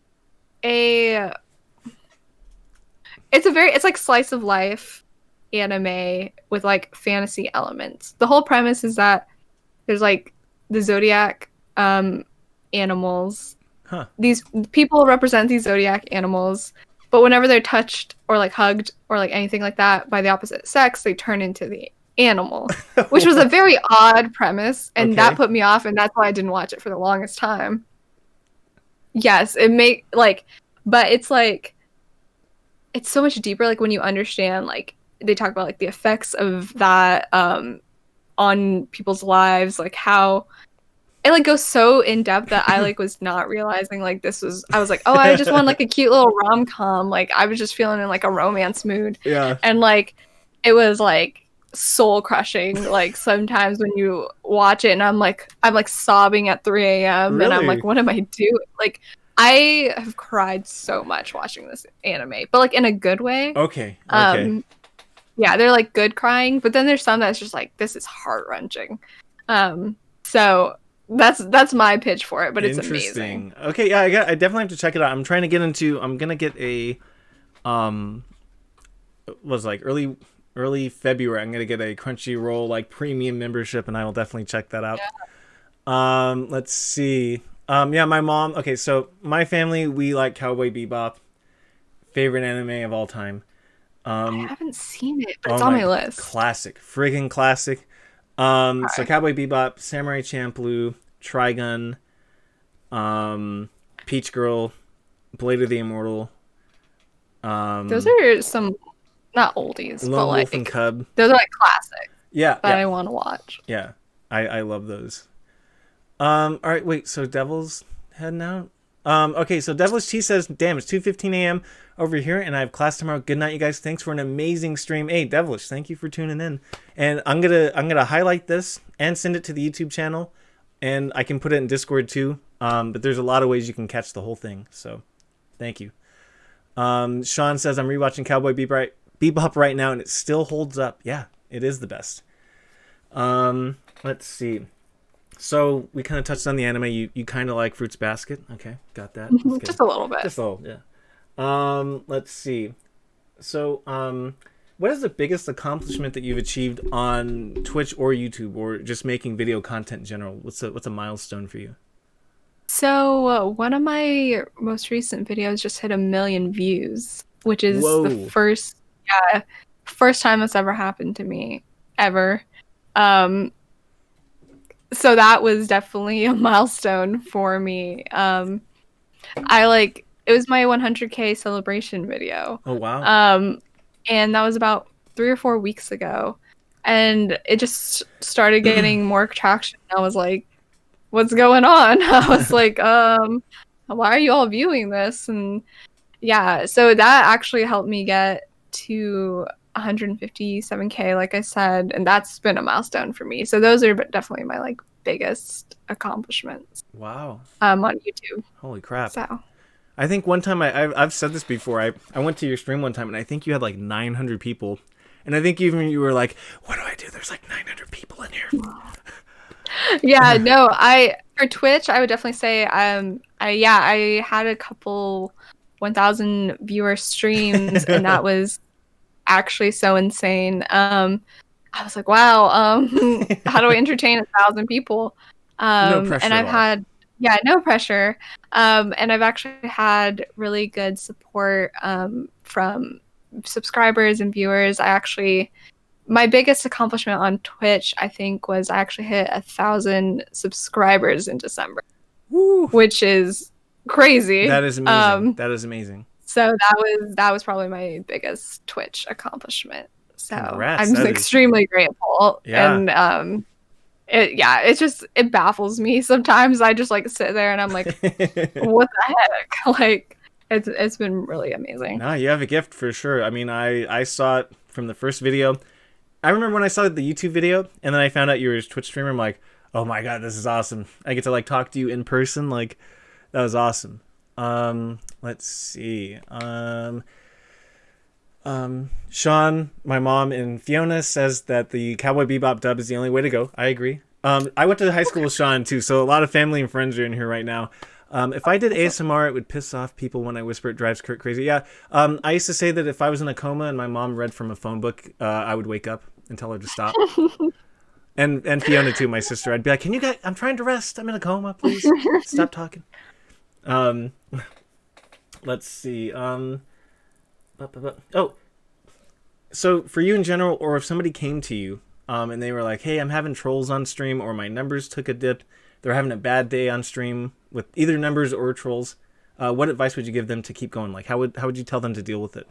like slice of life anime with like fantasy elements. The whole premise is that there's like the zodiac animals. Huh. These people represent these zodiac animals, but whenever they're touched or like hugged or like anything like that by the opposite sex, they turn into the animal, which was a very odd premise, and that put me off, and that's why I didn't watch it for the longest time. Yes, but it's like it's so much deeper, like when you understand, like they talk about like the effects of that on people's lives, like how it like goes so in depth that I like was not realizing like I was like, oh, I just want like a cute little rom-com, like I was just feeling in like a romance mood. Yeah. And like it was like soul crushing, like sometimes when you watch it and I'm like sobbing at 3 a.m. Really? And I'm like, what am I doing? Like I have cried so much watching this anime, but like in a good way. Okay. Yeah, they're like good crying, but then there's some that's just like, this is heart-wrenching. So that's my pitch for it, but it's amazing. Okay, yeah, I definitely have to check it out. I'm gonna get a was like early February. I'm gonna get a Crunchyroll like premium membership, and I will definitely check that out. Yeah. Let's see. Yeah, my mom. Okay, so my family, we like Cowboy Bebop, favorite anime of all time. I haven't seen it, but it's on my list. Classic, friggin' classic. So Cowboy Bebop, Samurai Champloo, Trigun, Peach Girl, Blade of the Immortal. Those are some not oldies, Lone but Wolf like and Cub. those are like classics. Yeah, that I want to watch. Yeah, I love those. All right, wait. So Devil's heading out. Okay, so Devilish T says, "Damn, it's 2:15 a.m. over here, and I have class tomorrow. Good night, you guys. Thanks for an amazing stream. Hey, Devilish, thank you for tuning in. And I'm gonna highlight this and send it to the YouTube channel, and I can put it in Discord too. But there's a lot of ways you can catch the whole thing. So, thank you." Sean says, "I'm rewatching Cowboy Bebop right now, and it still holds up. Yeah, it is the best." Let's see. So we kind of touched on the anime. You kind of like Fruits Basket. Okay, got that. Just a little bit. Just a little, yeah. Let's see. So, what is the biggest accomplishment that you've achieved on Twitch or YouTube, or just making video content in general? What's a milestone for you? So one of my most recent videos just hit 1 million views, which is the first time that's ever happened to me ever. So that was definitely a milestone for me. It was my 100K celebration video. Oh, wow. And that was about 3 or 4 weeks ago. And it just started getting more traction. I was like, what's going on? I was like, why are you all viewing this? And yeah, so that actually helped me get to 157K, like I said, and that's been a milestone for me. So those are definitely my like biggest accomplishments. Wow. On YouTube. Holy crap. So I think one time I've said this before. I went to your stream one time, and I think you had like 900 people, and I think even you were like, "What do I do? There's like 900 people in here." Yeah, no, for Twitch, I would definitely say I had a couple 1,000 viewer streams, and that was actually so insane. I was like, wow, how do I entertain 1,000 people? No pressure and I've had no pressure. And I've actually had really good support from subscribers and viewers. My biggest accomplishment on Twitch, I think, was I actually hit 1,000 subscribers in December. Woo. Which is crazy. That is amazing. That is amazing. So that was probably my biggest Twitch accomplishment. So Congrats. I'm just extremely grateful. Yeah. And it baffles me sometimes. I just like sit there and I'm like, what the heck? Like it's been really amazing. No, you have a gift for sure. I mean, I saw it from the first video. I remember when I saw the YouTube video, and then I found out you were a Twitch streamer. I'm like, oh my god, this is awesome. I get to like talk to you in person. Like, that was awesome. Let's see. Sean, my mom, and Fiona says that the Cowboy Bebop dub is the only way to go. I agree. I went to high school with Sean too, so a lot of family and friends are in here right now. If I did ASMR, it would piss off people when I whisper. It drives Kurt crazy. Yeah. I used to say that if I was in a coma and my mom read from a phone book, I would wake up and tell her to stop. And Fiona too, my sister. I'd be like, "Can you guys? I'm trying to rest. I'm in a coma. Please stop talking." Let's see. So for you in general, or if somebody came to you, and they were like, "Hey, I'm having trolls on stream, or my numbers took a dip. They're having a bad day on stream with either numbers or trolls." What advice would you give them to keep going? Like, how would you tell them to deal with it?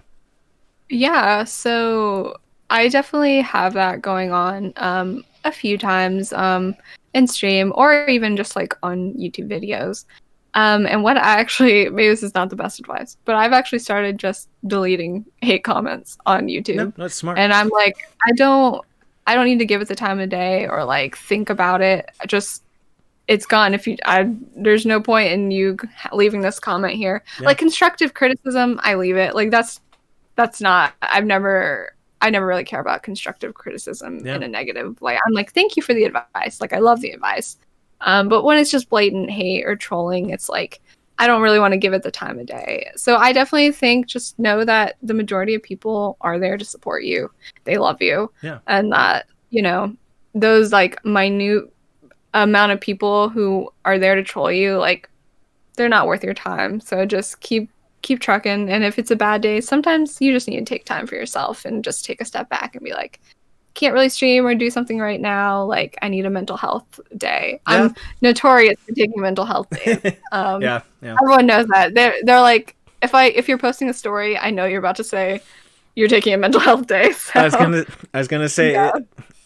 Yeah, so I definitely have that going on a few times in stream, or even just like on YouTube videos. And what maybe this is not the best advice, but I've actually started just deleting hate comments on YouTube. No, that's smart. And I'm like, I don't need to give it the time of day or like think about it. It's gone. There's no point in you leaving this comment here. Yeah. Like constructive criticism, I leave it. Like that's not. I've never I never really care about constructive criticism in a negative light. I'm like, thank you for the advice. Like, I love the advice. But when it's just blatant hate or trolling, it's like, I don't really want to give it the time of day. So I definitely think just know that the majority of people are there to support you. They love you. Yeah. And that, you know, those like minute amount of people who are there to troll you, like, they're not worth your time. So just keep trucking. And if it's a bad day, sometimes you just need to take time for yourself and just take a step back and be like, can't really stream or do something right now. Like, I need a mental health day. Yeah. I'm notorious for taking mental health days. Yeah. Everyone knows that. They're like, if you're posting a story, I know you're about to say you're taking a mental health day. So. I was gonna say,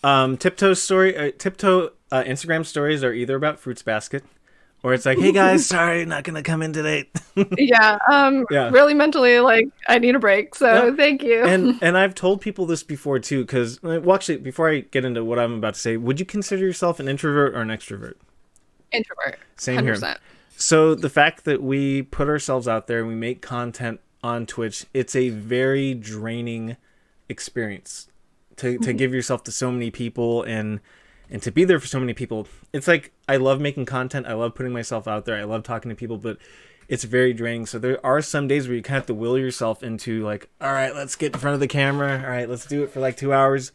Tiptoe Instagram stories are either about Fruits Basket, or it's like, hey guys, sorry, not gonna come in today. Really mentally, like, I need a break, so thank you. And I've told people this before too, because, well, actually, before I get into what I'm about to say, would you consider yourself an introvert or an extrovert? Introvert. Same 100%. here. So the fact that we put ourselves out there and we make content on Twitch, it's a very draining experience to give yourself to so many people and to be there for so many people. It's like, I love making content. I love putting myself out there. I love talking to people, but it's very draining. So there are some days where you kind of have to will yourself into like, all right, let's get in front of the camera. All right, let's do it for like 2 hours.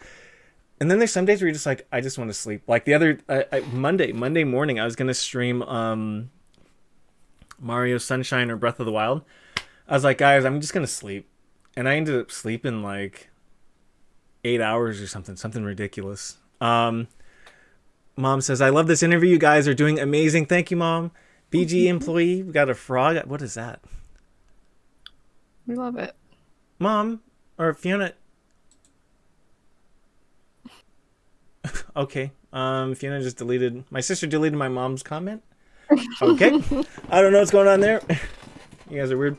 And then there's some days where you're just like, I just want to sleep. Like the other Monday morning, I was going to stream Mario Sunshine or Breath of the Wild. I was like, guys, I'm just going to sleep. And I ended up sleeping like 8 hours or something ridiculous. Mom says, I love this interview. You guys are doing amazing. Thank you, Mom. BG employee. We got a frog. What is that? We love it. Mom or Fiona. Okay. Fiona just deleted. My sister deleted my mom's comment. Okay. I don't know what's going on there. You guys are weird.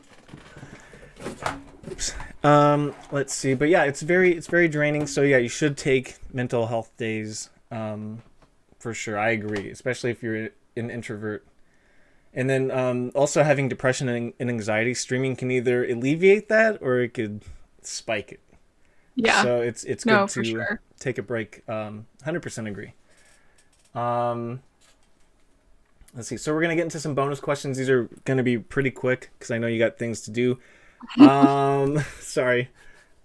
Oops. Let's see. But yeah, it's very draining. So yeah, you should take mental health days. For sure, I agree, especially if you're an introvert. And then also having depression and anxiety, streaming can either alleviate that or it could spike it. Yeah. So it's good to take a break. 100% agree. Let's see. So we're gonna get into some bonus questions. These are gonna be pretty quick because I know you got things to do. Sorry.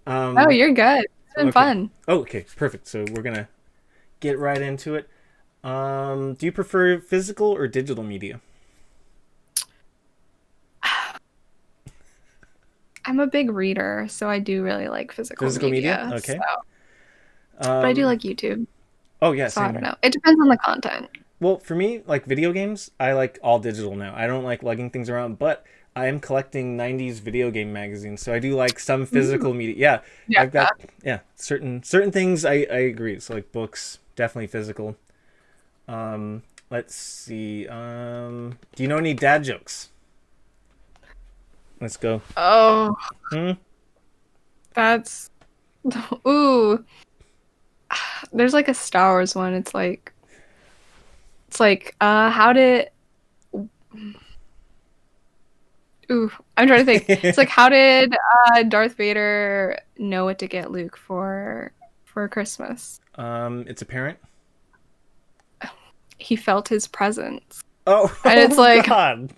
Oh, you're good. It's been fun. Oh, okay, perfect. So we're gonna get right into it. Do you prefer physical or digital media? I'm a big reader, so I do really like physical media. Okay. So. But I do like YouTube. Oh, yeah. So I don't know. It depends on the content. Well, for me, like video games, I like all digital now. I don't like lugging things around, but I am collecting 90s video game magazines, so I do like some physical media. Yeah, I've got certain things I agree. So like books, definitely physical. Let's see. Do you know any dad jokes? Let's go. Oh. That's... Ooh. There's like a Star Wars one. It's like, how did... Ooh, I'm trying to think. It's like, how did Darth Vader know what to get Luke for Christmas? It's apparent. He felt his presence. Oh, and it's like, God.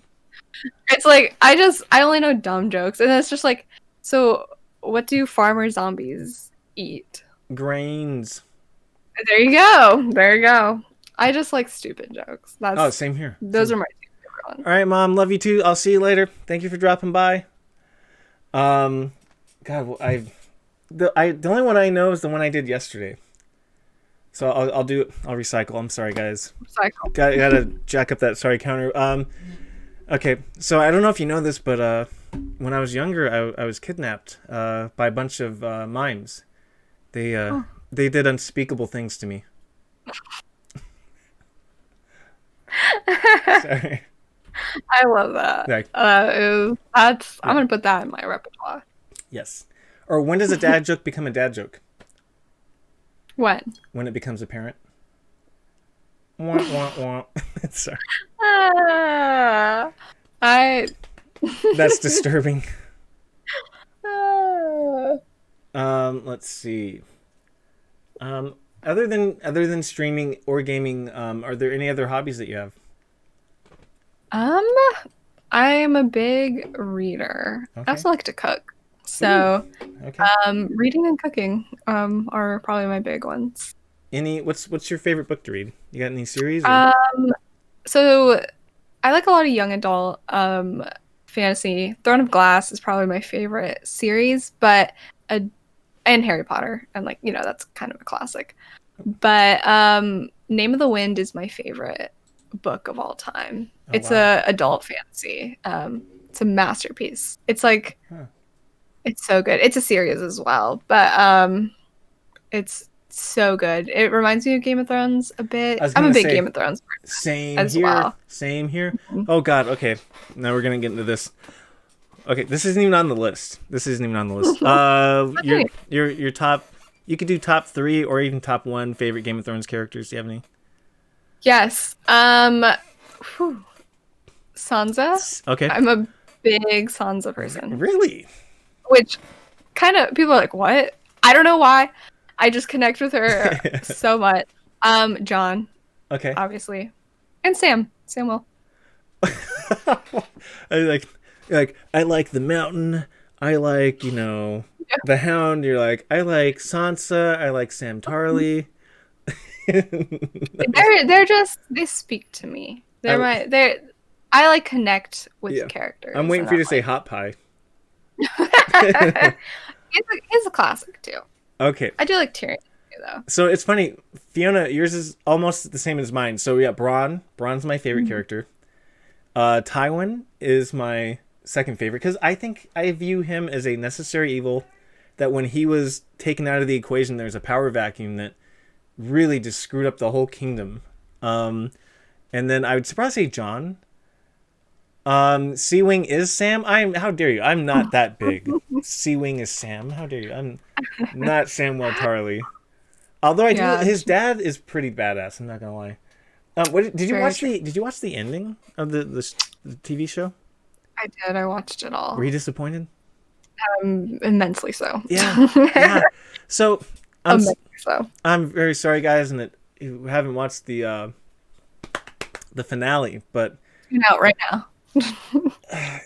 It's like, I only know dumb jokes, and it's just like, so what do farmer zombies eat? Grains. There you go. I just like stupid jokes. Same here. Those are my favorite ones. All right, Mom, love you too. I'll see you later. Thank you for dropping by. God, the only one I know is the one I did yesterday. So I'll recycle. I'm sorry, guys. Recycle. Gotta jack up that sorry counter. Okay, so I don't know if you know this, but when I was younger, I was kidnapped by a bunch of mimes. They did unspeakable things to me. Sorry. I love that. I'm gonna put that in my repertoire. Yes. Or when does a dad joke become a dad joke? When? When it becomes apparent. Wah, wah, wah. Sorry. That's disturbing. Let's see. Other than streaming or gaming, are there any other hobbies that you have? Um, I'm a big reader. I Okay. also like to cook. So, Okay. reading and cooking, are probably my big ones. What's your favorite book to read? You got any series or? Um, so I like a lot of young adult, fantasy. Throne of Glass is probably my favorite series, but uh, and Harry Potter, and like, that's kind of a classic. But Name of the Wind is my favorite book of all time. Oh It's wow. a adult fantasy. It's a masterpiece. It's like Huh. it's so good. It's a series as well, but it's so good. It reminds me of Game of Thrones a I bit. was I'm a gonna big say Game of Thrones person same as here. well. Same here. Mhm. Oh God. Okay. Now we're gonna get into this. Okay, this isn't even on the list. This isn't even on the list. Okay. Your top. You could do top three or even top one favorite Game of Thrones characters. Do you have any? Yes. Whew. Sansa. Okay. I'm a big Sansa person, Really? which kind of people are like, "What?" I don't know why. I just connect with her so much. John, Okay. obviously, and Sam. Sam will. I I like the mountain. I like the Hound. You're like I like Sansa. I like Sam Tarly. They're just they speak to me. They're I, my they're I like connect with yeah. characters. I'm waiting And for you to I'm say like, Hot Pie. he's a classic too. Okay. I do like Tyrion too, though. So it's funny, Fiona. Yours is almost the same as mine. So yeah, Braun. Braun's my favorite character. Tywin is my second favorite because I think I view him as a necessary evil. That when he was taken out of the equation, there's a power vacuum that really just screwed up the whole kingdom. And then I would probably say John. Sea Wing is Sam. How dare you? I'm not that big. Sea Wing is Sam. How dare you? I'm not Samwell Tarly. Although Yeah, his dad is pretty badass. I'm not gonna lie. What did you very watch true. Did you watch the ending of the TV show? I did. I watched it all. Were you disappointed? Immensely so. Yeah, yeah. So Immensely so. I'm very sorry, guys, and that you haven't watched the finale, but You know, right now.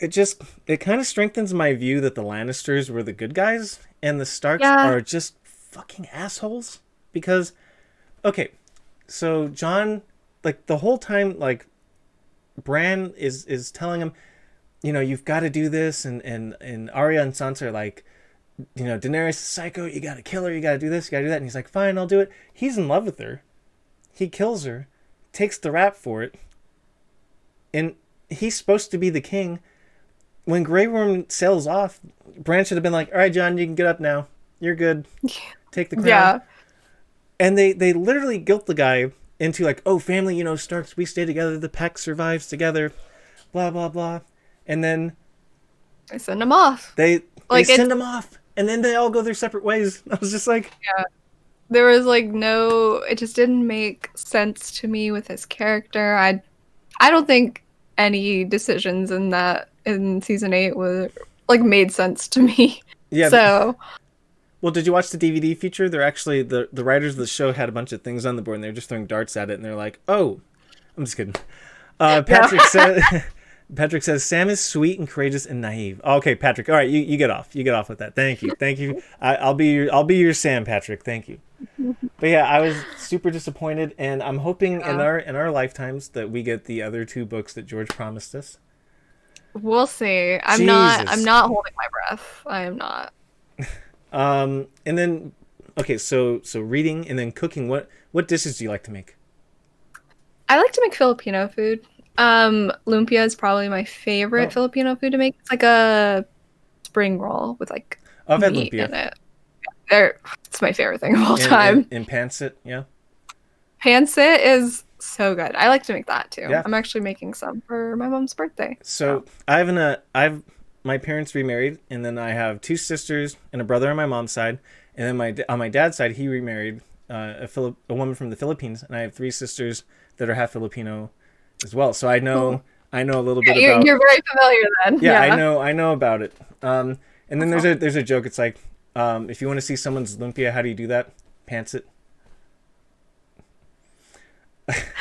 it kind of strengthens my view that the Lannisters were the good guys and the Starks Yeah. are just fucking assholes. Because, okay, so John, like the whole time, like Bran is telling him, you've got to do this, and Arya and Sansa are like, Daenerys is psycho, you got to kill her, you got to do this, you got to do that, and he's like, fine, I'll do it. He's in love with her. He kills her, takes the rap for it, and he's supposed to be the king. When Grey Worm sails off, Bran should have been like, all right, John, you can get up now. You're good. Take the crown. Yeah. And they literally guilt the guy into like, oh, family, Starks, we stay together. The pack survives together. Blah, blah, blah. And then I send him off. they Like, send him off. And then they all go their separate ways. I was just like... Yeah. There was like no, it just didn't make sense to me with his character. I don't think any decisions in season 8 were like made sense to me. Yeah. So Well, did you watch the DVD feature? They're actually... The writers of the show had a bunch of things on the board, and they're just throwing darts at it, and they're like, oh... I'm just kidding. Patrick said... Patrick says, Sam is sweet and courageous and naive. Okay, Patrick. All right, you get off. You get off with that. Thank you. Thank you. I'll be your Sam, Patrick. Thank you. But yeah, I was super disappointed, and I'm hoping in our lifetimes that we get the other 2 books that George promised us. we'll see. I'm Jesus. not holding my breath. I am not. And then okay, so reading and then cooking. What dishes do you like to make? I like to make Filipino food. Lumpia is probably my favorite Oh. Filipino food to make. It's like a spring roll with like I've had meat lumpia. in it. It's my favorite thing of all And time. pancit, yeah. Pancit is so good. I like to make that too. Yeah. I'm actually making some for my mom's birthday. So I've my parents remarried, and then I have 2 sisters and a brother on my mom's side, and then on my dad's side he remarried a woman from the Philippines, and I have 3 sisters that are half Filipino as well. So I know a little bit about. You're very familiar then. Yeah, I know about it. And then there's a joke. It's like If you want to see someone's lumpia, how do you do that? Pants it.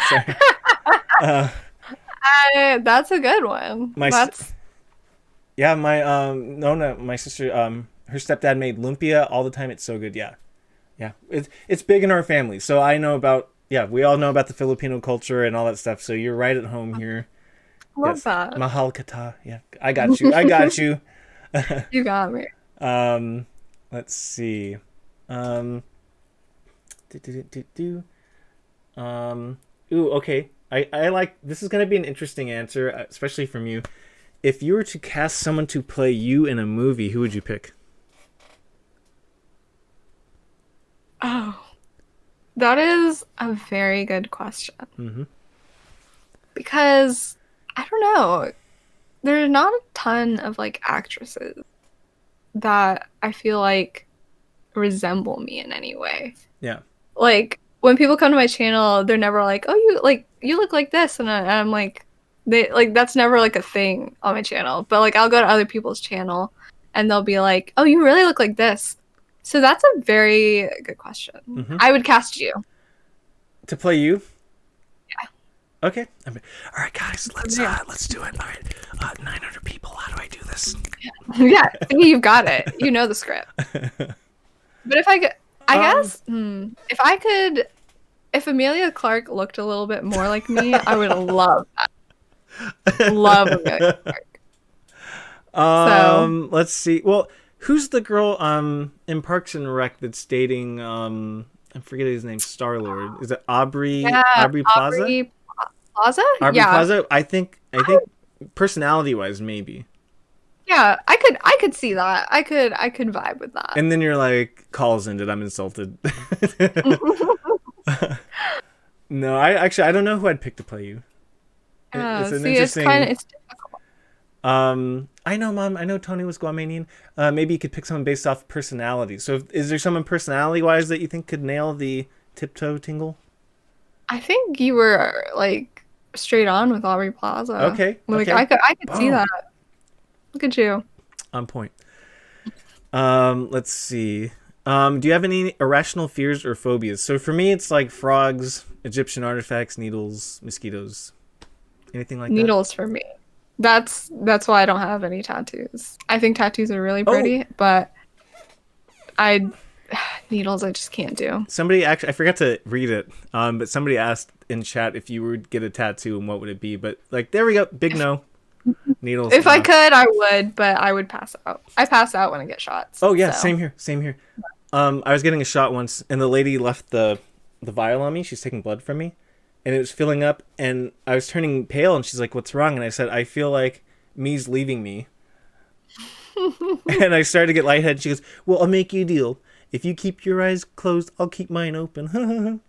Sorry. That's a good one. Yeah, my Nona, my sister, her stepdad made lumpia all the time. It's so good. Yeah, yeah. It's big in our family, so I know about. Yeah, we all know about the Filipino culture and all that stuff. So you're right at home here. Love that. Mahal kata. Yeah, I got you. I got you. You got me. Let's see. Ooh, okay. I like, this is going to be an interesting answer, especially from you. If you were to cast someone to play you in a movie, who would you pick? Oh, that is a very good question. Mm-hmm. Because, I don't know, there's not a ton of, like, actresses that I feel like resemble me in any way. Yeah. Like, when people come to my channel, they're never like, oh, you look like this, and I'm like, that's never like a thing on my channel. But like, I'll go to other people's channel, and they'll be like, oh, you really look like this. So that's a very good question. Mm-hmm. I would cast you to play you. Yeah. Okay. All right, guys, let's do it. All right, 900 people. How do I do this? Yeah, you've got it. You know the script. But if I could. I guess if Amelia Clark looked a little bit more like me, I would love that. Love Amelia Clark. Let's see. Well, who's the girl in Parks and Rec that's dating I'm forgetting his name, Star-Lord. Is it Aubrey? Yeah, Aubrey Plaza? Aubrey Plaza? Aubrey Yeah. Plaza? I think personality-wise, maybe. Yeah, I could see that. I could vibe with that. And then you're like, call's ended. I'm insulted. No, I don't know who I'd pick to play you. It's an interesting. It's difficult. I know, Mom. I know Tony was Guamanian. Maybe you could pick someone based off personality. So, is there someone personality-wise that you think could nail the Tiptoe tingle? I think you were like straight on with Aubrey Plaza. Okay. Like okay. I could see that. Look at you. On point. Let's see. Do you have any irrational fears or phobias? So for me, it's like frogs, Egyptian artifacts, needles, mosquitoes. Anything like that? Needles for me. That's why I don't have any tattoos. I think tattoos are really pretty, but needles I just can't do. Somebody actually, I forgot to read it, but somebody asked in chat if you would get a tattoo and what would it be. But like, there we go. Big no. Needles. If I could, I would, but I would pass out. I pass out when I get shots. Oh yeah, so. Same here. I was getting a shot once, and the lady left the vial on me. She's taking blood from me, and it was filling up, and I was turning pale, and she's like, "What's wrong?" And I said, "I feel like me's leaving me." And I started to get lightheaded. She goes, "Well, I'll make you a deal. If you keep your eyes closed, I'll keep mine open." I'm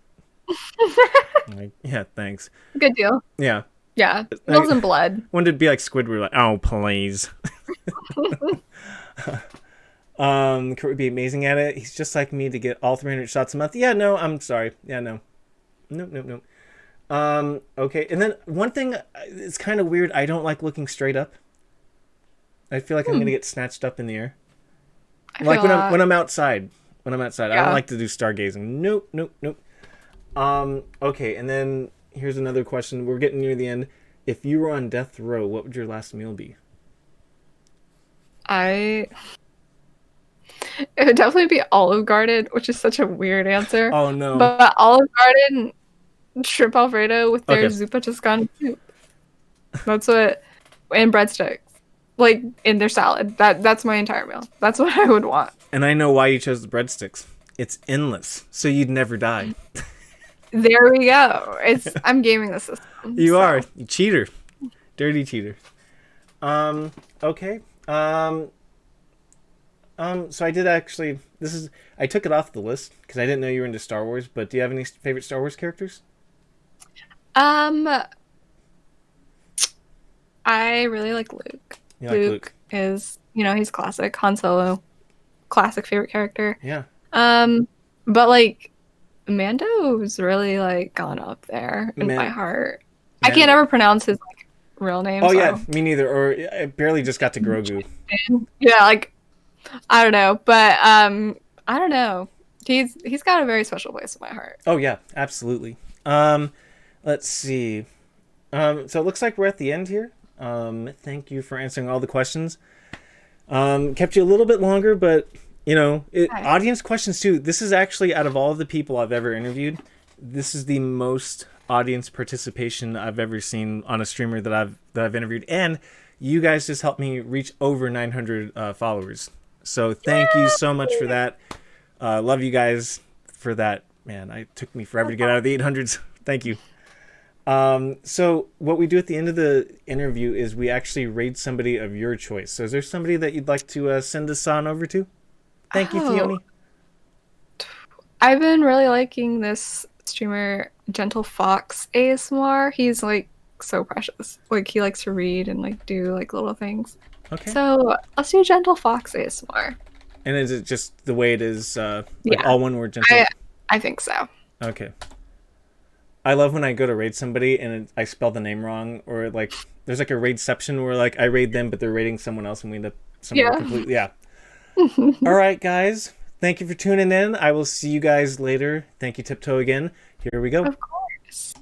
like, yeah, thanks. Good deal. Yeah. Yeah, needles and blood. Wanted to be like Squidward, like, oh, please. Kurt would be amazing at it. He's just like me to get all 300 shots a month. Yeah, no, I'm sorry. Yeah, no. Nope. Okay, and then one thing, it's kind of weird. I don't like looking straight up. I feel like I'm going to get snatched up in the air. Like when I'm outside. Yeah. I don't like to do stargazing. Nope. Okay, and then here's another question. We're getting near the end. If you were on death row, what would your last meal be? It would definitely be Olive Garden, which is such a weird answer. Oh no! But Olive Garden shrimp Alfredo with their zuppa toscana soup. That's what, and breadsticks, like in their salad. That's my entire meal. That's what I would want. And I know why you chose the breadsticks. It's endless, so you'd never die. There we go. I'm gaming the system. You are. You cheater. Dirty cheater. Okay. So I did actually, I took it off the list because I didn't know you were into Star Wars, but do you have any favorite Star Wars characters? I really like Luke. Luke is, he's classic. Han Solo, classic favorite character. Yeah. But like, Mando's really like gone up there in my heart. I can't ever pronounce his like real name. Oh yeah, me neither. Or I barely just got to Grogu. Yeah, like I don't know, but I don't know. He's got a very special place in my heart. Oh yeah, absolutely. Let's see. So it looks like we're at the end here. Thank you for answering all the questions. Kept you a little bit longer, but audience questions too. This is actually, out of all the people I've ever interviewed, this is the most audience participation I've ever seen on a streamer that I've interviewed, and you guys just helped me reach over 900 followers. So thank you so much for that. Love you guys for that. Man, it took me forever to get out of the 800s. Thank you. So what we do at the end of the interview is we actually rate somebody of your choice. So is there somebody that you'd like to send us on over to? Thank you, Fiona. I've been really liking this streamer, Gentle Fox ASMR. He's like so precious. Like he likes to read and like do like little things. Okay. So let's do Gentle Fox ASMR. And is it just the way it is, all one word, Gentle? I think so. Okay. I love when I go to raid somebody and I spell the name wrong, or like there's like a raidception where like I raid them but they're raiding someone else and we end up somewhere completely. Yeah. All right, guys. Thank you for tuning in. I will see you guys later. Thank you, Tiptoe, again. Here we go. Of course.